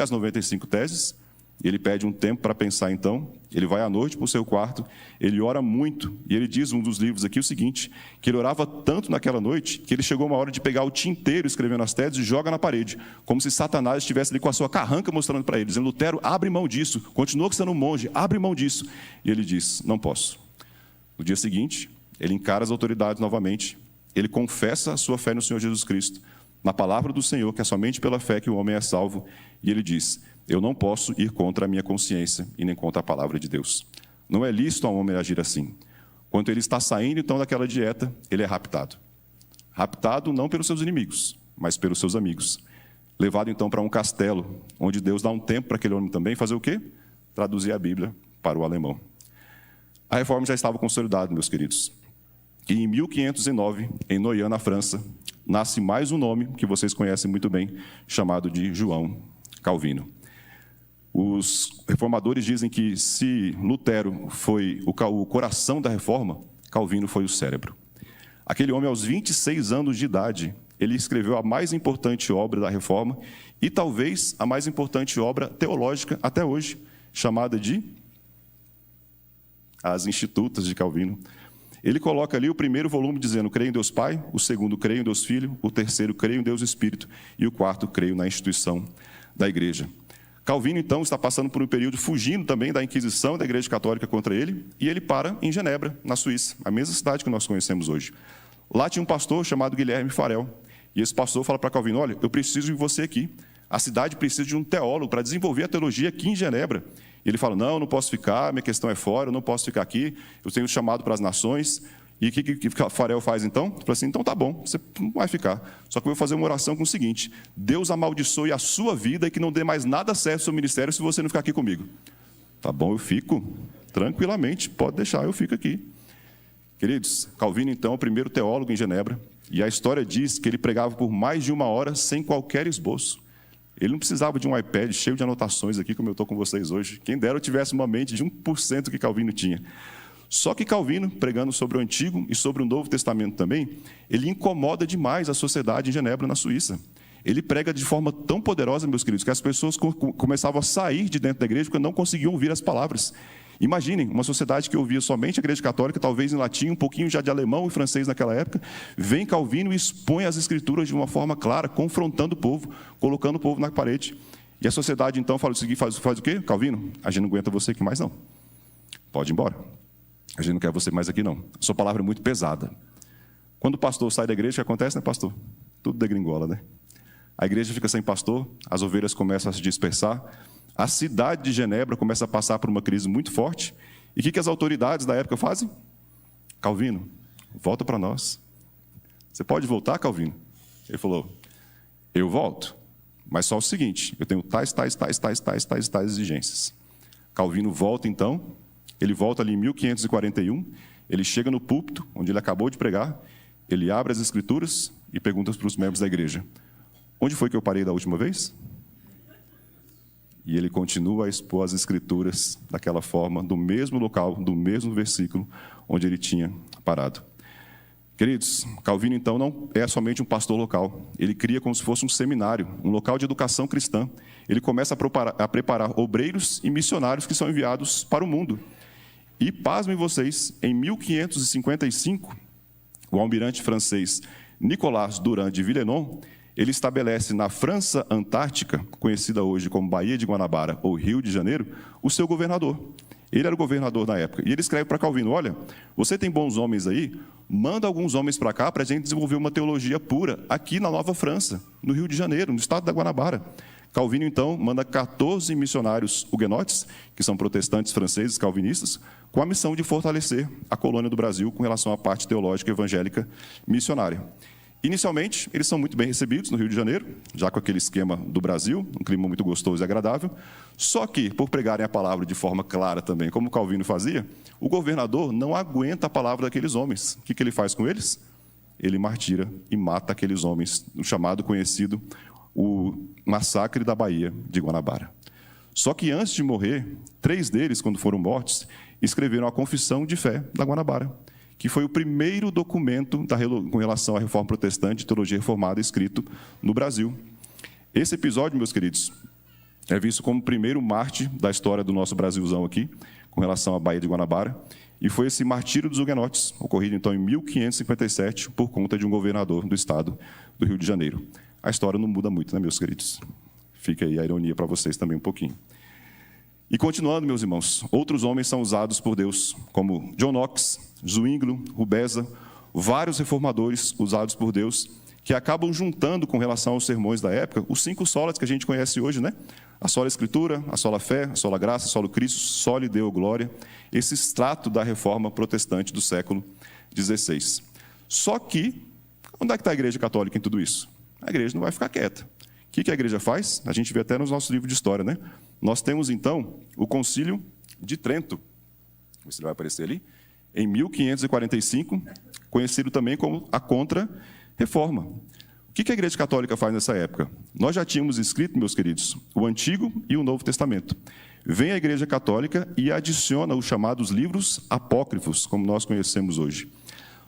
as 95 teses? E ele pede um tempo para pensar então, ele vai à noite para o seu quarto, ele ora muito, e ele diz em um dos livros aqui o seguinte, que ele orava tanto naquela noite, que ele chegou uma hora de pegar o tinteiro escrevendo as teses e joga na parede, como se Satanás estivesse ali com a sua carranca mostrando para ele, dizendo, Lutero, abre mão disso, continua sendo um monge, abre mão disso. E ele diz, não posso. No dia seguinte, ele encara as autoridades novamente, ele confessa a sua fé no Senhor Jesus Cristo, na palavra do Senhor, que é somente pela fé que o homem é salvo, e ele diz, eu não posso ir contra a minha consciência e nem contra a palavra de Deus. Não é lícito a um homem agir assim. Quando ele está saindo, então, daquela dieta, ele é raptado. Raptado não pelos seus inimigos, mas pelos seus amigos. Levado, então, para um castelo, onde Deus dá um tempo para aquele homem também fazer o quê? Traduzir a Bíblia para o alemão. A reforma já estava consolidada, meus queridos. E em 1509, em Noyon, na França, nasce mais um nome que vocês conhecem muito bem, chamado de João Calvino. Os reformadores dizem que se Lutero foi o coração da reforma, Calvino foi o cérebro. Aquele homem, aos 26 anos de idade, ele escreveu a mais importante obra da reforma e talvez a mais importante obra teológica até hoje, chamada de As Institutas de Calvino. Ele coloca ali o primeiro volume dizendo, creio em Deus Pai, o segundo, creio em Deus Filho, o terceiro, creio em Deus Espírito, e o quarto, creio na instituição da igreja. Calvino, então, está passando por um período fugindo também da Inquisição da Igreja Católica contra ele, e ele para em Genebra, na Suíça, a mesma cidade que nós conhecemos hoje. Lá tinha um pastor chamado Guilherme Farel, e esse pastor fala para Calvino, olha, eu preciso de você aqui, a cidade precisa de um teólogo para desenvolver a teologia aqui em Genebra. E ele fala, não, eu não posso ficar, minha questão é fora, eu não posso ficar aqui, eu tenho chamado para as nações. E o que Farel faz então? Ele fala assim, então tá bom, você não vai ficar. Só que eu vou fazer uma oração com o seguinte, Deus amaldiçoe a sua vida e que não dê mais nada certo no seu ministério se você não ficar aqui comigo. Tá bom, eu fico, tranquilamente, pode deixar, eu fico aqui. Queridos, Calvino então é o primeiro teólogo em Genebra, e a história diz que ele pregava por mais de 1 hora sem qualquer esboço. Ele não precisava de um iPad cheio de anotações aqui, como eu estou com vocês hoje. Quem dera eu tivesse uma mente de 1% que Calvino tinha. Só que Calvino, pregando sobre o Antigo e sobre o Novo Testamento também, ele incomoda demais a sociedade em Genebra, na Suíça. Ele prega de forma tão poderosa, meus queridos, que as pessoas começavam a sair de dentro da igreja porque não conseguiam ouvir as palavras. Imaginem, uma sociedade que ouvia somente a Igreja Católica, talvez em latim, um pouquinho já de alemão e francês naquela época, vem Calvino e expõe as Escrituras de uma forma clara, confrontando o povo, colocando o povo na parede. E a sociedade, então, faz o quê? Calvino, a gente não aguenta você aqui mais, não. Pode ir embora. A gente não quer você mais aqui, não. A sua palavra é muito pesada. Quando o pastor sai da igreja, o que acontece, né, pastor? Tudo degringola, né? A igreja fica sem pastor, as ovelhas começam a se dispersar, a cidade de Genebra começa a passar por uma crise muito forte. E o que as autoridades da época fazem? Calvino, volta para nós. Você pode voltar, Calvino? Ele falou, eu volto, mas só o seguinte, eu tenho tais exigências. Calvino volta, então, ele volta ali em 1541, ele chega no púlpito, onde ele acabou de pregar, ele abre as Escrituras e pergunta para os membros da igreja: onde foi que eu parei da última vez? E ele continua a expor as Escrituras daquela forma, do mesmo local, do mesmo versículo onde ele tinha parado. Queridos, Calvino, então, não é somente um pastor local. Ele cria como se fosse um seminário, um local de educação cristã. Ele começa a preparar obreiros e missionários que são enviados para o mundo. E, pasmem vocês, em 1555, o almirante francês Nicolas Durand de Villeneuve, ele estabelece na França Antártica, conhecida hoje como Baía de Guanabara ou Rio de Janeiro, o seu governador. Ele era o governador na época. E ele escreve para Calvino: olha, você tem bons homens aí, manda alguns homens para cá para a gente desenvolver uma teologia pura aqui na Nova França, no Rio de Janeiro, no estado da Guanabara. Calvino, então, manda 14 missionários huguenotes, que são protestantes franceses calvinistas, com a missão de fortalecer a colônia do Brasil com relação à parte teológica evangélica missionária. Inicialmente, eles são muito bem recebidos no Rio de Janeiro, já com aquele esquema do Brasil, um clima muito gostoso e agradável. Só que, por pregarem a palavra de forma clara também, como Calvino fazia, o governador não aguenta a palavra daqueles homens. O que ele faz com eles? Ele martira e mata aqueles homens, no chamado, conhecido, o massacre da Baía de Guanabara. Só que antes de morrer, 3 deles, quando foram mortos, escreveram a Confissão de Fé da Guanabara, que foi o primeiro documento com relação à reforma protestante e teologia reformada escrito no Brasil. Esse episódio, meus queridos, é visto como o primeiro mártir da história do nosso Brasilzão aqui, com relação à Baía de Guanabara, e foi esse martírio dos huguenotes, ocorrido então em 1557, por conta de um governador do estado do Rio de Janeiro. A história não muda muito, né, meus queridos? Fica aí a ironia para vocês também um pouquinho. E continuando, meus irmãos, outros homens são usados por Deus, como John Knox, Zwinglio, Rubeza, vários reformadores usados por Deus, que acabam juntando, com relação aos sermões da época, os 5 solas que a gente conhece hoje, né? A sola Escritura, a sola Fé, a sola Graça, a sola Cristo, soli Deo Glória, esse extrato da reforma protestante do século XVI. Só que, onde é que está a Igreja Católica em tudo isso? A igreja não vai ficar quieta. O que a igreja faz? A gente vê até nos nossos livros de história, né? Nós temos, então, o Concílio de Trento. Vê se ele vai aparecer ali. Em 1545, conhecido também como a Contra-Reforma. O que a Igreja Católica faz nessa época? Nós já tínhamos escrito, meus queridos, o Antigo e o Novo Testamento. Vem a Igreja Católica e adiciona os chamados livros apócrifos, como nós conhecemos hoje.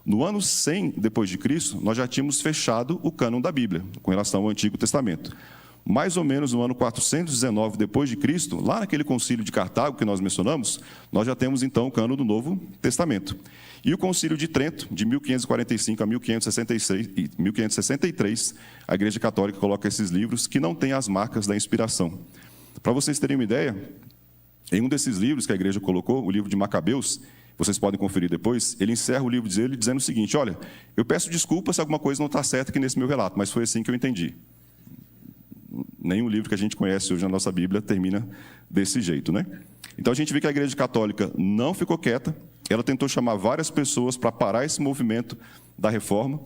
No ano 100 depois de Cristo, nós já tínhamos fechado o cânon da Bíblia, com relação ao Antigo Testamento. Mais ou menos no ano 419 depois de Cristo, lá naquele concílio de Cartago que nós mencionamos, nós já temos então o cânon do Novo Testamento. E o concílio de Trento, de 1545 a 1563, a Igreja Católica coloca esses livros que não têm as marcas da inspiração. Para vocês terem uma ideia, em um desses livros que a Igreja colocou, o livro de Macabeus, vocês podem conferir depois, ele encerra o livro dele dizendo o seguinte: olha, eu peço desculpas se alguma coisa não está certa aqui nesse meu relato, mas foi assim que eu entendi. Nenhum livro que a gente conhece hoje na nossa Bíblia termina desse jeito, né? Então a gente vê que a Igreja Católica não ficou quieta, ela tentou chamar várias pessoas para parar esse movimento da reforma,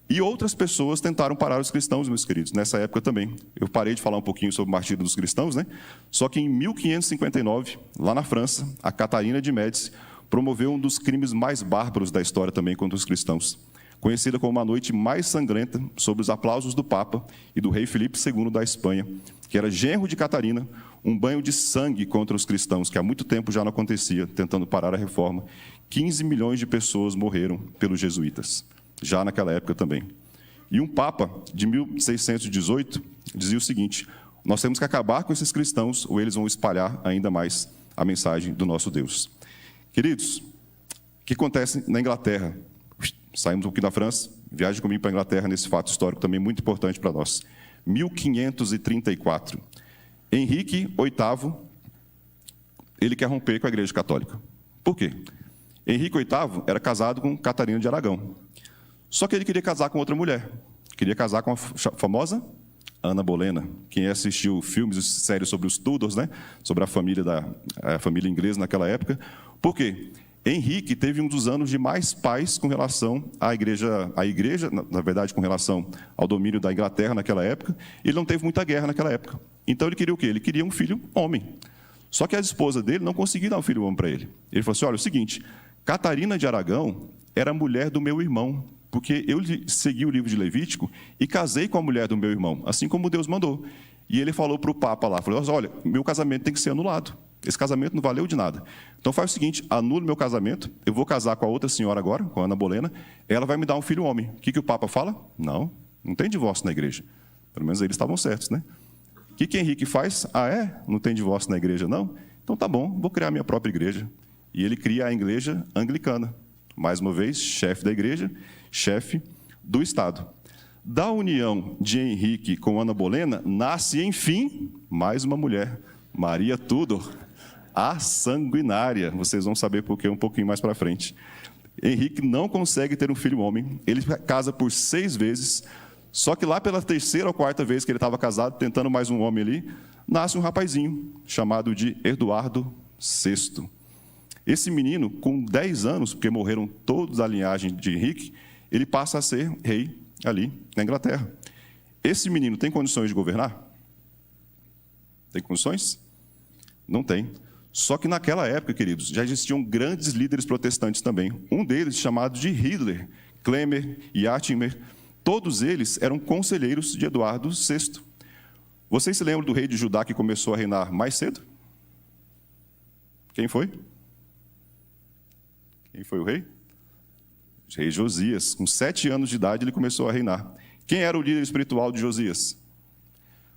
e outras pessoas tentaram parar os cristãos, meus queridos, nessa época também. Eu parei de falar um pouquinho sobre o martírio dos cristãos, né? Só que em 1559, lá na França, a Catarina de Médici promoveu um dos crimes mais bárbaros da história também contra os cristãos, conhecida como a noite mais sangrenta, sob os aplausos do Papa e do rei Filipe II da Espanha, que era genro de Catarina, um banho de sangue contra os cristãos, que há muito tempo já não acontecia, tentando parar a reforma. 15 milhões de pessoas morreram pelos jesuítas, já naquela época também. E um Papa, de 1618, dizia o seguinte: nós temos que acabar com esses cristãos, ou eles vão espalhar ainda mais a mensagem do nosso Deus. Queridos, o que acontece na Inglaterra? Saímos um pouquinho da França, viagem comigo para a Inglaterra nesse fato histórico também muito importante para nós. 1534. Henrique VIII, ele quer romper com a Igreja Católica. Por quê? Henrique VIII era casado com Catarina de Aragão. Só que ele queria casar com outra mulher. Queria casar com a famosa Ana Bolena. Quem assistiu filmes e séries sobre os Tudors, né? Sobre a família inglesa naquela época. Por quê? Henrique teve um dos anos de mais paz com relação à igreja, na verdade, com relação ao domínio da Inglaterra naquela época. Ele não teve muita guerra naquela época. Então ele queria o quê? Ele queria um filho homem. Só que a esposa dele não conseguia dar um filho homem para ele. Ele falou assim: olha, é o seguinte, Catarina de Aragão era mulher do meu irmão, porque eu segui o livro de Levítico e casei com a mulher do meu irmão, assim como Deus mandou. E ele falou para o Papa lá, falou: olha, meu casamento tem que ser anulado. Esse casamento não valeu de nada. Então faz o seguinte, anula o meu casamento, eu vou casar com a outra senhora agora, com a Ana Bolena, ela vai me dar um filho homem. O que o Papa fala? Não tem divórcio na igreja. Pelo menos eles estavam certos, né? O que Henrique faz? Ah, é? Não tem divórcio na igreja, não? Então tá bom, vou criar a minha própria igreja. E ele cria a igreja anglicana. Mais uma vez, chefe da igreja, chefe do Estado. Da união de Henrique com Ana Bolena, nasce, enfim, mais uma mulher, Maria Tudor, a sanguinária. Vocês vão saber por quê um pouquinho mais para frente. Henrique não consegue ter um filho homem, ele casa por 6 vezes, só que lá pela 3ª ou 4ª vez que ele estava casado, tentando mais um homem ali, nasce um rapazinho, chamado de Eduardo VI. Esse menino, com 10 anos, porque morreram todos da linhagem de Henrique, ele passa a ser rei ali na Inglaterra. Esse menino tem condições de governar? Tem condições? Não tem. Só que naquela época, queridos, já existiam grandes líderes protestantes também. Um deles, chamado de Hitler, Klemer e Atimer, todos eles eram conselheiros de Eduardo VI. Vocês se lembram do rei de Judá que começou a reinar mais cedo? Quem foi? Quem foi o rei? O rei Josias. Com 7 anos de idade, ele começou a reinar. Quem era o líder espiritual de Josias?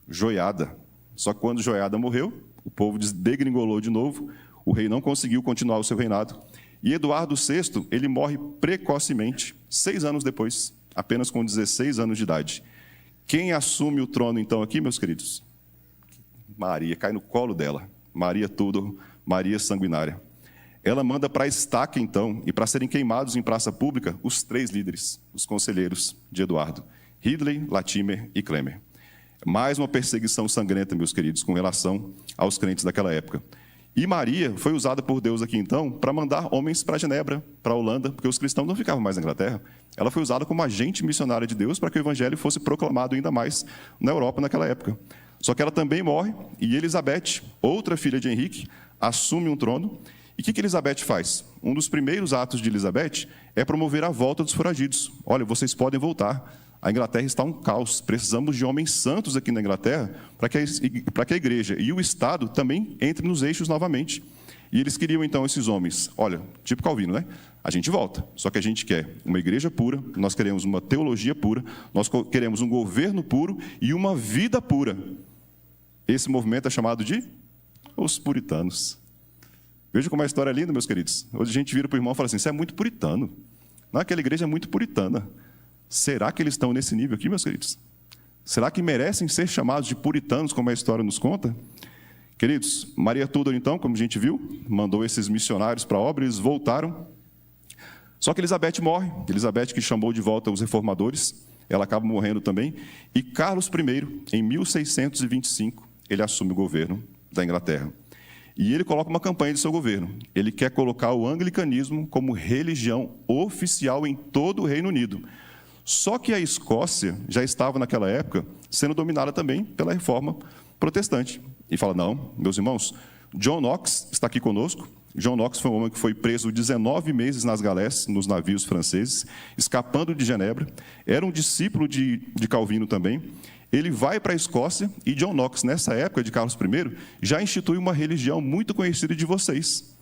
Joiada. Só que quando Joiada morreu, o povo degringolou de novo, o rei não conseguiu continuar o seu reinado. E Eduardo VI, ele morre precocemente, 6 anos depois, apenas com 16 anos de idade. Quem assume o trono, então, aqui, meus queridos? Maria, cai no colo dela. Maria Tudor, Maria Sanguinária. Ela manda para a estaca, então, e para serem queimados em praça pública, os 3 líderes, os conselheiros de Eduardo: Ridley, Latimer e Klemer. Mais uma perseguição sangrenta, meus queridos, com relação aos crentes daquela época. E Maria foi usada por Deus aqui, então, para mandar homens para Genebra, para a Holanda, porque os cristãos não ficavam mais na Inglaterra. Ela foi usada como agente missionária de Deus para que o evangelho fosse proclamado ainda mais na Europa naquela época. Só que ela também morre, e Elizabeth, outra filha de Henrique, assume um trono. E o que Elizabeth faz? Um dos primeiros atos de Elizabeth é promover a volta dos foragidos. Olha, vocês podem voltar. A Inglaterra está um caos. Precisamos de homens santos aqui na Inglaterra para que a igreja e o Estado também entrem nos eixos novamente. E eles queriam, então, esses homens. Olha, tipo Calvino, né? A gente volta, só que a gente quer uma igreja pura, nós queremos uma teologia pura, nós queremos um governo puro e uma vida pura. Esse movimento é chamado de os puritanos. Veja como a história é linda, meus queridos. Hoje a gente vira para o irmão e fala assim: você é muito puritano. Não, aquela igreja é muito puritana. Será que eles estão nesse nível aqui, meus queridos? Será que merecem ser chamados de puritanos, como a história nos conta? Queridos, Maria Tudor, então, como a gente viu, mandou esses missionários para a obra, eles voltaram. Só que Elizabeth morre. Elizabeth, que chamou de volta os reformadores, ela acaba morrendo também. E Carlos I, em 1625, ele assume o governo da Inglaterra. E ele coloca uma campanha de seu governo. Ele quer colocar o anglicanismo como religião oficial em todo o Reino Unido. Só que a Escócia já estava, naquela época, sendo dominada também pela reforma protestante. E fala: não, meus irmãos, John Knox está aqui conosco. John Knox foi um homem que foi preso 19 meses nas galés, nos navios franceses, escapando de Genebra. Era um discípulo de Calvino também. Ele vai para a Escócia e John Knox, nessa época de Carlos I, já institui uma religião muito conhecida de vocês,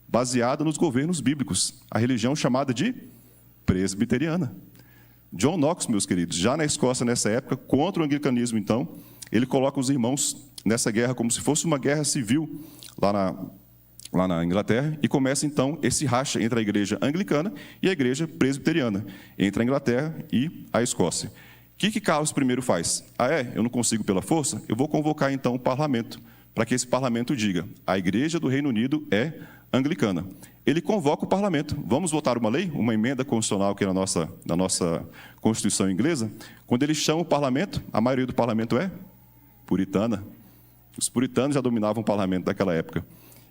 baseada nos governos bíblicos, a religião chamada de presbiteriana. John Knox, meus queridos, já na Escócia nessa época, contra o anglicanismo, então, ele coloca os irmãos nessa guerra como se fosse uma guerra civil lá na Inglaterra, e começa, então, esse racha entre a igreja anglicana e a igreja presbiteriana, entre a Inglaterra e a Escócia. O que Carlos I faz? Eu não consigo pela força? Eu vou convocar, então, o parlamento, para que esse parlamento diga: a igreja do Reino Unido é anglicana. Ele convoca o parlamento. Vamos votar uma lei, uma emenda constitucional que é na nossa Constituição inglesa. Quando ele chama o parlamento, a maioria do parlamento é puritana. Os puritanos já dominavam o parlamento daquela época.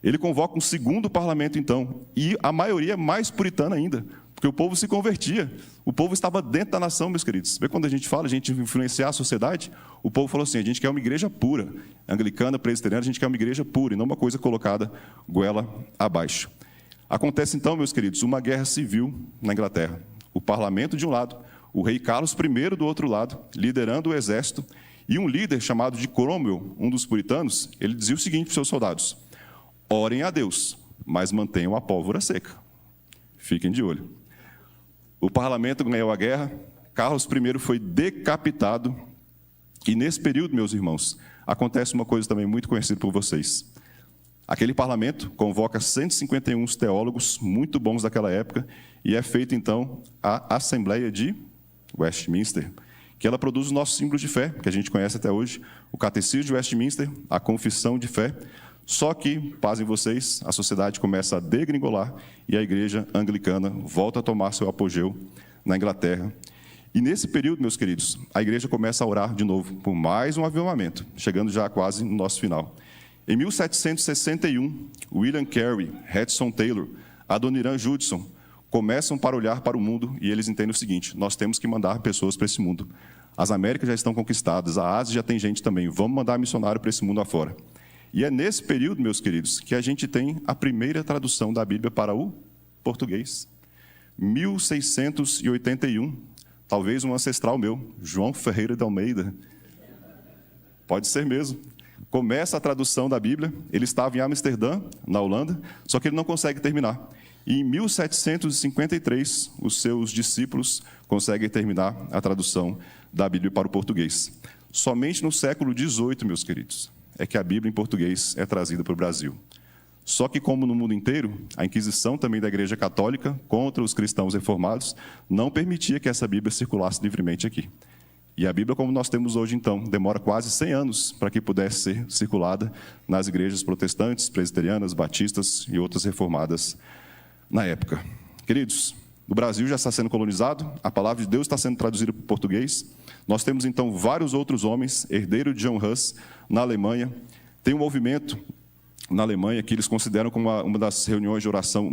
Ele convoca um segundo parlamento, então, e a maioria é mais puritana ainda, porque o povo se convertia. O povo estava dentro da nação, meus queridos. Vê quando a gente fala, a gente influenciar a sociedade, o povo falou assim, a gente quer uma igreja pura. Anglicana, presbiteriana, a gente quer uma igreja pura, e não uma coisa colocada goela abaixo. Acontece, então, meus queridos, uma guerra civil na Inglaterra. O parlamento de um lado, o rei Carlos I do outro lado, liderando o exército, e um líder chamado de Cromwell, um dos puritanos, ele dizia o seguinte para os seus soldados: orem a Deus, mas mantenham a pólvora seca. Fiquem de olho. O parlamento ganhou a guerra, Carlos I foi decapitado, e nesse período, meus irmãos, acontece uma coisa também muito conhecida por vocês. Aquele parlamento convoca 151 teólogos muito bons daquela época, e é feita, então, a Assembleia de Westminster, que ela produz o nosso símbolo de fé, que a gente conhece até hoje, o Catecismo de Westminster, a Confissão de Fé. Só que, pasmem vocês, a sociedade começa a degringolar e a igreja anglicana volta a tomar seu apogeu na Inglaterra. E nesse período, meus queridos, a igreja começa a orar de novo por mais um avivamento, chegando já quase no nosso final. Em 1761, William Carey, Hudson Taylor, Adoniram Judson começam para olhar para o mundo e eles entendem o seguinte: nós temos que mandar pessoas para esse mundo. As Américas já estão conquistadas, a Ásia já tem gente também, vamos mandar missionário para esse mundo afora. E é nesse período, meus queridos, que a gente tem a primeira tradução da Bíblia para o português. 1681, talvez um ancestral meu, João Ferreira de Almeida. Pode ser mesmo. Começa a tradução da Bíblia, ele estava em Amsterdã, na Holanda, só que ele não consegue terminar. E em 1753, os seus discípulos conseguem terminar a tradução da Bíblia para o português. Somente no século XVIII, meus queridos, é que a Bíblia em português é trazida para o Brasil. Só que, como no mundo inteiro, a Inquisição também da Igreja Católica contra os cristãos reformados não permitia que essa Bíblia circulasse livremente aqui. E a Bíblia, como nós temos hoje, então, demora quase 100 anos para que pudesse ser circulada nas igrejas protestantes, presbiterianas, batistas e outras reformadas na época. Queridos, o Brasil já está sendo colonizado, a palavra de Deus está sendo traduzida para o português. Nós temos, então, vários outros homens, herdeiro de John Huss, na Alemanha. Tem um movimento na Alemanha que eles consideram como uma das reuniões de oração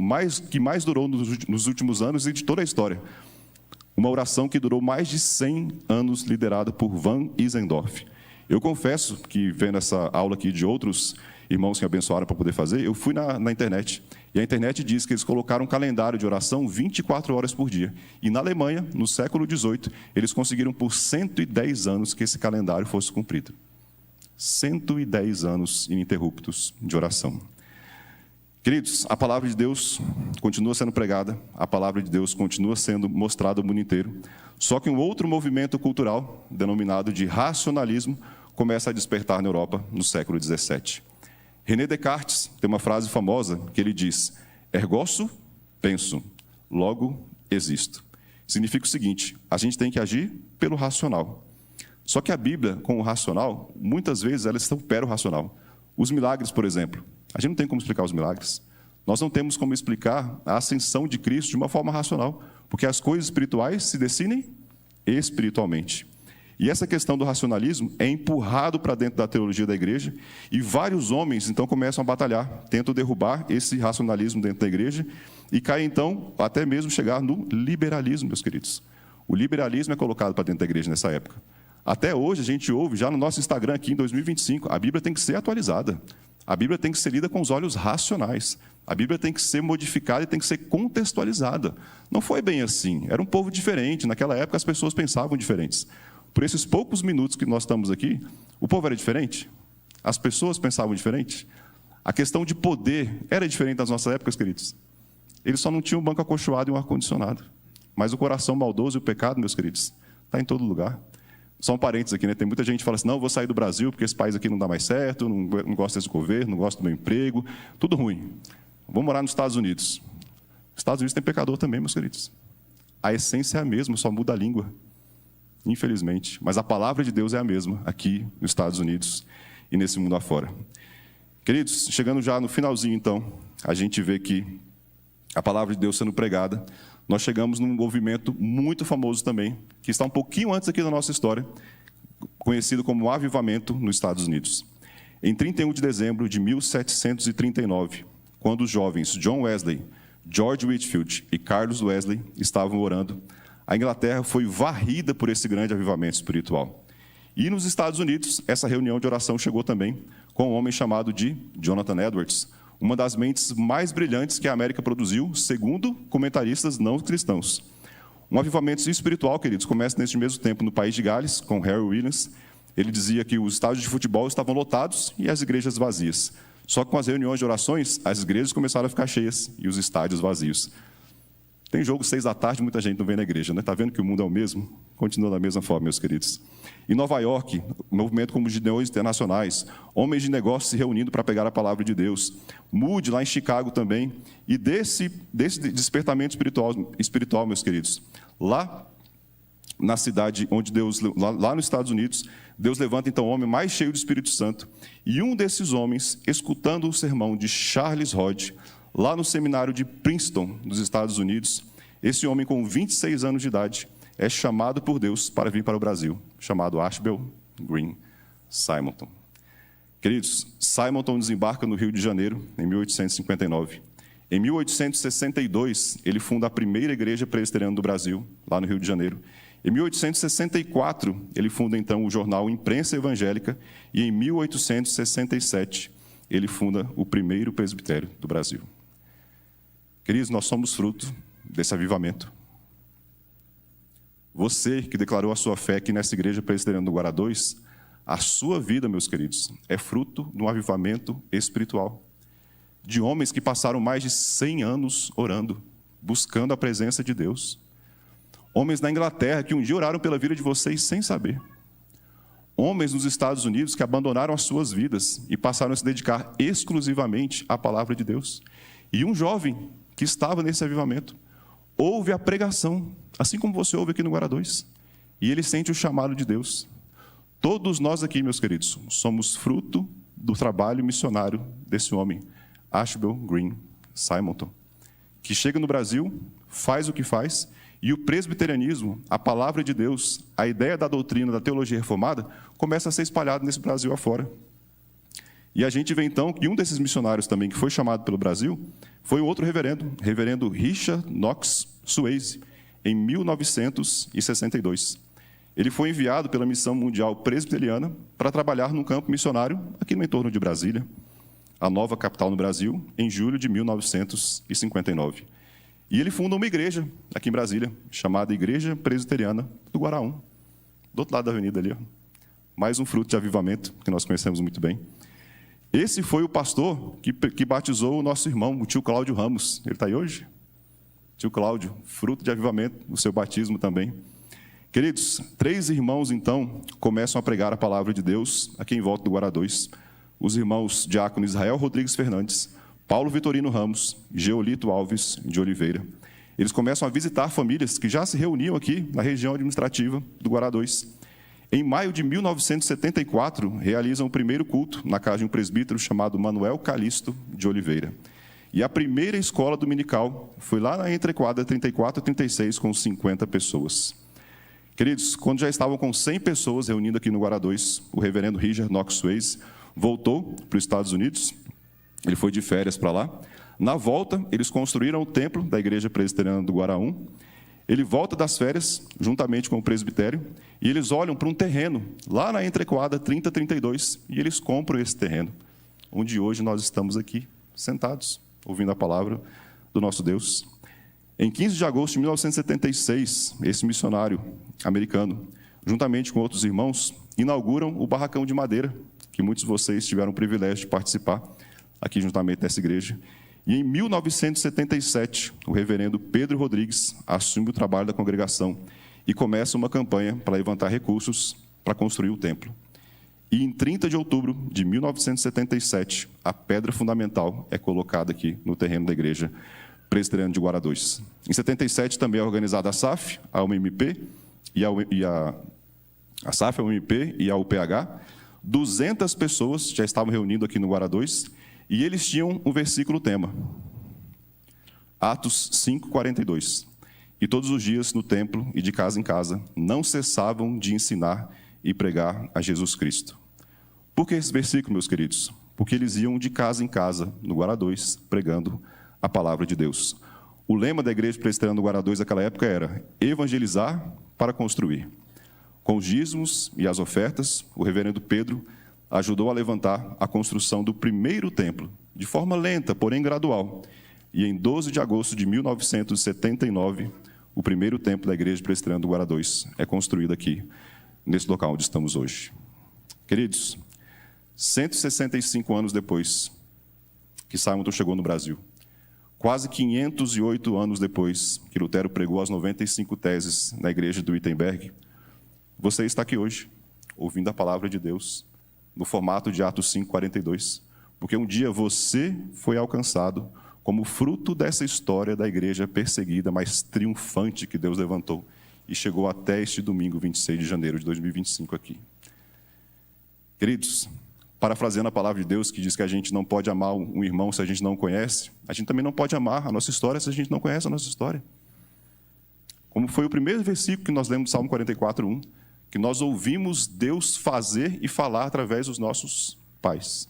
que mais durou nos últimos anos e de toda a história. Uma oração que durou mais de 100 anos, liderada por Van Isendorf. Eu confesso que, vendo essa aula aqui de outros irmãos que abençoaram para poder fazer, eu fui na internet. E a internet diz que eles colocaram um calendário de oração 24 horas por dia. E na Alemanha, no século XVIII, eles conseguiram por 110 anos que esse calendário fosse cumprido. 110 anos ininterruptos de oração. Queridos, a palavra de Deus continua sendo pregada, a palavra de Deus continua sendo mostrada ao mundo inteiro, só que um outro movimento cultural, denominado de racionalismo, começa a despertar na Europa no século XVII. René Descartes tem uma frase famosa que ele diz: ergo sum, penso, logo existo. Significa o seguinte: a gente tem que agir pelo racional. Só que a Bíblia, com o racional, muitas vezes ela supera o racional. Os milagres, por exemplo, a gente não tem como explicar os milagres. Nós não temos como explicar a ascensão de Cristo de uma forma racional, porque as coisas espirituais se decidem espiritualmente. E essa questão do racionalismo é empurrado para dentro da teologia da igreja, e vários homens, então, começam a batalhar, tentam derrubar esse racionalismo dentro da igreja, e caem, então, até mesmo chegar no liberalismo, meus queridos. O liberalismo é colocado para dentro da igreja nessa época. Até hoje, a gente ouve, já no nosso Instagram aqui, em 2025, a Bíblia tem que ser atualizada. A Bíblia tem que ser lida com os olhos racionais. A Bíblia tem que ser modificada e tem que ser contextualizada. Não foi bem assim. Era um povo diferente. Naquela época, as pessoas pensavam diferentes. Por esses poucos minutos que nós estamos aqui, o povo era diferente? As pessoas pensavam diferente? A questão de poder era diferente das nossas épocas, queridos? Eles só não tinham um banco acolchoado e um ar-condicionado. Mas o coração maldoso e o pecado, meus queridos, está em todo lugar. Só um parênteses aqui, né? Tem muita gente que fala assim: não, eu vou sair do Brasil porque esse país aqui não dá mais certo, não gosto desse governo, não gosto do meu emprego, tudo ruim. Vou morar nos Estados Unidos. Os Estados Unidos tem pecador também, meus queridos. A essência é a mesma, só muda a língua. Infelizmente. Mas a palavra de Deus é a mesma aqui nos Estados Unidos e nesse mundo afora. Queridos, chegando já no finalzinho, então, a gente vê que a palavra de Deus sendo pregada, nós chegamos num movimento muito famoso também, que está um pouquinho antes aqui da nossa história, conhecido como Avivamento nos Estados Unidos. Em 31 de dezembro de 1739, quando os jovens John Wesley, George Whitefield e Carlos Wesley estavam orando, a Inglaterra foi varrida por esse grande avivamento espiritual. E nos Estados Unidos, essa reunião de oração chegou também com um homem chamado de Jonathan Edwards, uma das mentes mais brilhantes que a América produziu, segundo comentaristas não cristãos. Um avivamento espiritual, queridos, começa neste mesmo tempo no país de Gales, com Harry Williams. Ele dizia que os estádios de futebol estavam lotados e as igrejas vazias. Só que com as reuniões de orações, as igrejas começaram a ficar cheias e os estádios vazios. Tem jogo 6 da tarde, muita gente não vem na igreja, né? Está vendo que o mundo é o mesmo? Continua da mesma forma, meus queridos. Em Nova York, movimento como Gideões Internacionais, homens de negócios se reunindo para pegar a palavra de Deus. Moody, lá em Chicago também. E desse despertamento espiritual, meus queridos, lá na cidade onde Deus, lá nos Estados Unidos, Deus levanta então o homem mais cheio do Espírito Santo. E um desses homens, escutando o sermão de Charles Hodge, lá no seminário de Princeton, nos Estados Unidos, esse homem com 26 anos de idade é chamado por Deus para vir para o Brasil, chamado Ashbel Green Simonton. Queridos, Simonton desembarca no Rio de Janeiro em 1859. Em 1862, ele funda a primeira igreja presbiteriana do Brasil, lá no Rio de Janeiro. Em 1864, ele funda então o jornal Imprensa Evangélica e em 1867, ele funda o primeiro presbitério do Brasil. Queridos, nós somos fruto desse avivamento. Você que declarou a sua fé aqui nessa igreja presbiteriana do Guará 2, a sua vida, meus queridos, é fruto de um avivamento espiritual. De homens que passaram mais de 100 anos orando, buscando a presença de Deus. Homens na Inglaterra que um dia oraram pela vida de vocês sem saber. Homens nos Estados Unidos que abandonaram as suas vidas e passaram a se dedicar exclusivamente à palavra de Deus. E um jovem que estava nesse avivamento ouve a pregação, assim como você ouve aqui no Guará 2, e ele sente o chamado de Deus. Todos nós aqui, meus queridos, somos fruto do trabalho missionário desse homem, Ashbel Green Simonton, que chega no Brasil, faz o que faz, e o presbiterianismo, a palavra de Deus, a ideia da doutrina da teologia reformada, começa a ser espalhada nesse Brasil afora. E a gente vê então que um desses missionários também que foi chamado pelo Brasil foi um outro reverendo Richard Knox Swayze, em 1962. Ele foi enviado pela Missão Mundial Presbiteriana para trabalhar num campo missionário aqui no entorno de Brasília, a nova capital no Brasil, em julho de 1959. E ele funda uma igreja aqui em Brasília, chamada Igreja Presbiteriana do Guará 1, do outro lado da avenida ali. Mais um fruto de avivamento que nós conhecemos muito bem. Esse foi o pastor que batizou o nosso irmão, o tio Cláudio Ramos. Ele está aí hoje? Tio Cláudio, fruto de avivamento, o seu batismo também. Queridos, 3 irmãos, então, começam a pregar a palavra de Deus aqui em volta do Guará 2. Os irmãos diácono Israel Rodrigues Fernandes, Paulo Vitorino Ramos, Geolito Alves de Oliveira. Eles começam a visitar famílias que já se reuniam aqui na região administrativa do Guará 2. Em maio de 1974, realizam o primeiro culto na casa de um presbítero chamado Manuel Calixto de Oliveira. E a primeira escola dominical foi lá na entrequadra 34 e 36, com 50 pessoas. Queridos, quando já estavam com 100 pessoas reunindo aqui no Guará 2, o reverendo Richard Knox Swayze voltou para os Estados Unidos. Ele foi de férias para lá. Na volta, eles construíram o templo da Igreja Presbiteriana do Guará 1. Ele volta das férias, juntamente com o presbitério, e eles olham para um terreno, lá na entrequadra 30-32, e eles compram esse terreno, onde hoje nós estamos aqui, sentados, ouvindo a palavra do nosso Deus. Em 15 de agosto de 1976, esse missionário americano, juntamente com outros irmãos, inauguram o barracão de madeira, que muitos de vocês tiveram o privilégio de participar, aqui juntamente nessa igreja. E em 1977, o reverendo Pedro Rodrigues assume o trabalho da congregação e começa uma campanha para levantar recursos para construir o templo. E em 30 de outubro de 1977, a pedra fundamental é colocada aqui no terreno da Igreja Presbiteriana de Guará 2. Em 77 também é organizada a SAF, a UMP a SAF, a UMP e a UPH. 200 pessoas já estavam reunindo aqui no Guará 2 e eles tinham um versículo tema. Atos 5:42. E todos os dias no templo e de casa em casa não cessavam de ensinar e pregar a Jesus Cristo. Por que esse versículo, meus queridos? Porque eles iam de casa em casa, no Guará 2, pregando a palavra de Deus. O lema da Igreja Presbiteriana do Guará 2 naquela época era evangelizar para construir. Com os dízimos e as ofertas, o reverendo Pedro ajudou a levantar a construção do primeiro templo, de forma lenta, porém gradual. E em 12 de agosto de 1979, o primeiro templo da Igreja Presbiteriana do Guará 2 é construído aqui, nesse local onde estamos hoje. Queridos, 165 anos depois que Simon chegou no Brasil, quase 508 anos depois que Lutero pregou as 95 teses na igreja do Wittenberg, você está aqui hoje, ouvindo a palavra de Deus, no formato de Atos 5:42, porque um dia você foi alcançado como fruto dessa história da igreja perseguida, mas triunfante que Deus levantou, e chegou até este domingo, 26 de janeiro de 2025 aqui. Queridos, parafraseando a palavra de Deus, que diz que a gente não pode amar um irmão se a gente não conhece, a gente também não pode amar a nossa história se a gente não conhece a nossa história. Como foi o primeiro versículo que nós lemos do Salmo 44:1, que nós ouvimos Deus fazer e falar através dos nossos pais.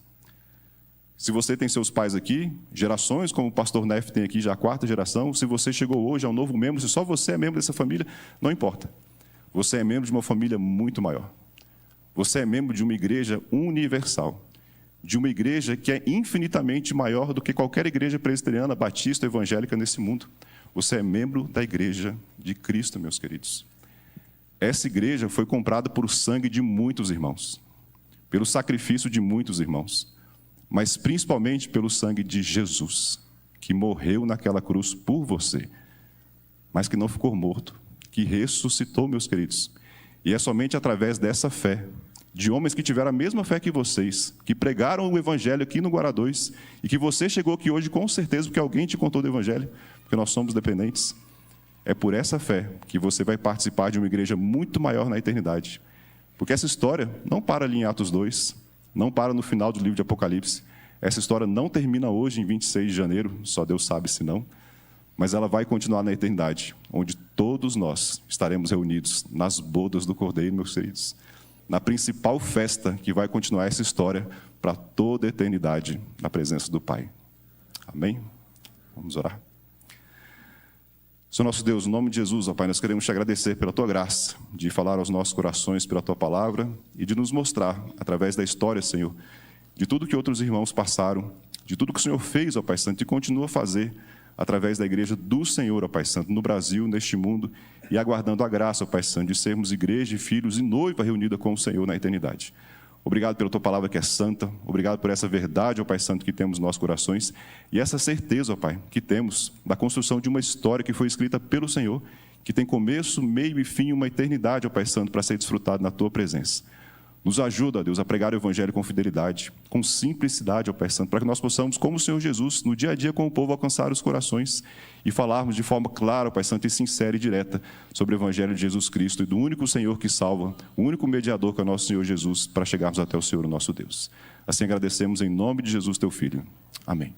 Se você tem seus pais aqui, gerações, como o pastor Neff tem aqui já a 4ª geração, se você chegou hoje a um novo membro, se só você é membro dessa família, não importa. Você é membro de uma família muito maior. Você é membro de uma igreja universal, de uma igreja que é infinitamente maior do que qualquer igreja presbiteriana, batista, evangélica nesse mundo. Você é membro da igreja de Cristo, meus queridos. Essa igreja foi comprada por sangue de muitos irmãos, pelo sacrifício de muitos irmãos, mas principalmente pelo sangue de Jesus, que morreu naquela cruz por você, mas que não ficou morto, que ressuscitou, meus queridos. E é somente através dessa fé, de homens que tiveram a mesma fé que vocês, que pregaram o Evangelho aqui no Guará 2, e que você chegou aqui hoje com certeza porque alguém te contou do Evangelho, porque nós somos dependentes. É por essa fé que você vai participar de uma igreja muito maior na eternidade. Porque essa história não para ali em Atos 2, não para no final do livro de Apocalipse. Essa história não termina hoje, em 26 de janeiro, só Deus sabe se não. Mas ela vai continuar na eternidade, onde todos nós estaremos reunidos nas bodas do Cordeiro, meus queridos. Na principal festa que vai continuar essa história para toda a eternidade, na presença do Pai. Amém? Vamos orar. Senhor nosso Deus, no nome de Jesus, ó Pai, nós queremos te agradecer pela Tua graça, de falar aos nossos corações pela Tua palavra e de nos mostrar, através da história, Senhor, de tudo que outros irmãos passaram, de tudo que o Senhor fez, ó Pai Santo, e continua a fazer através da igreja do Senhor, ó Pai Santo, no Brasil, neste mundo, e aguardando a graça, ó Pai Santo, de sermos igreja, filhos e noiva reunida com o Senhor na eternidade. Obrigado pela Tua palavra que é santa, obrigado por essa verdade, ó Pai Santo, que temos nos nossos corações, e essa certeza, ó Pai, que temos da construção de uma história que foi escrita pelo Senhor, que tem começo, meio e fim, uma eternidade, ó Pai Santo, para ser desfrutado na Tua presença. Nos ajuda, ó Deus, a pregar o Evangelho com fidelidade, com simplicidade, ó Pai Santo, para que nós possamos, como o Senhor Jesus, no dia a dia com o povo, alcançar os corações e falarmos de forma clara, ó Pai Santo, e sincera e direta sobre o Evangelho de Jesus Cristo e do único Senhor que salva, o único mediador que é o nosso Senhor Jesus, para chegarmos até o Senhor, o nosso Deus. Assim agradecemos em nome de Jesus, Teu Filho. Amém.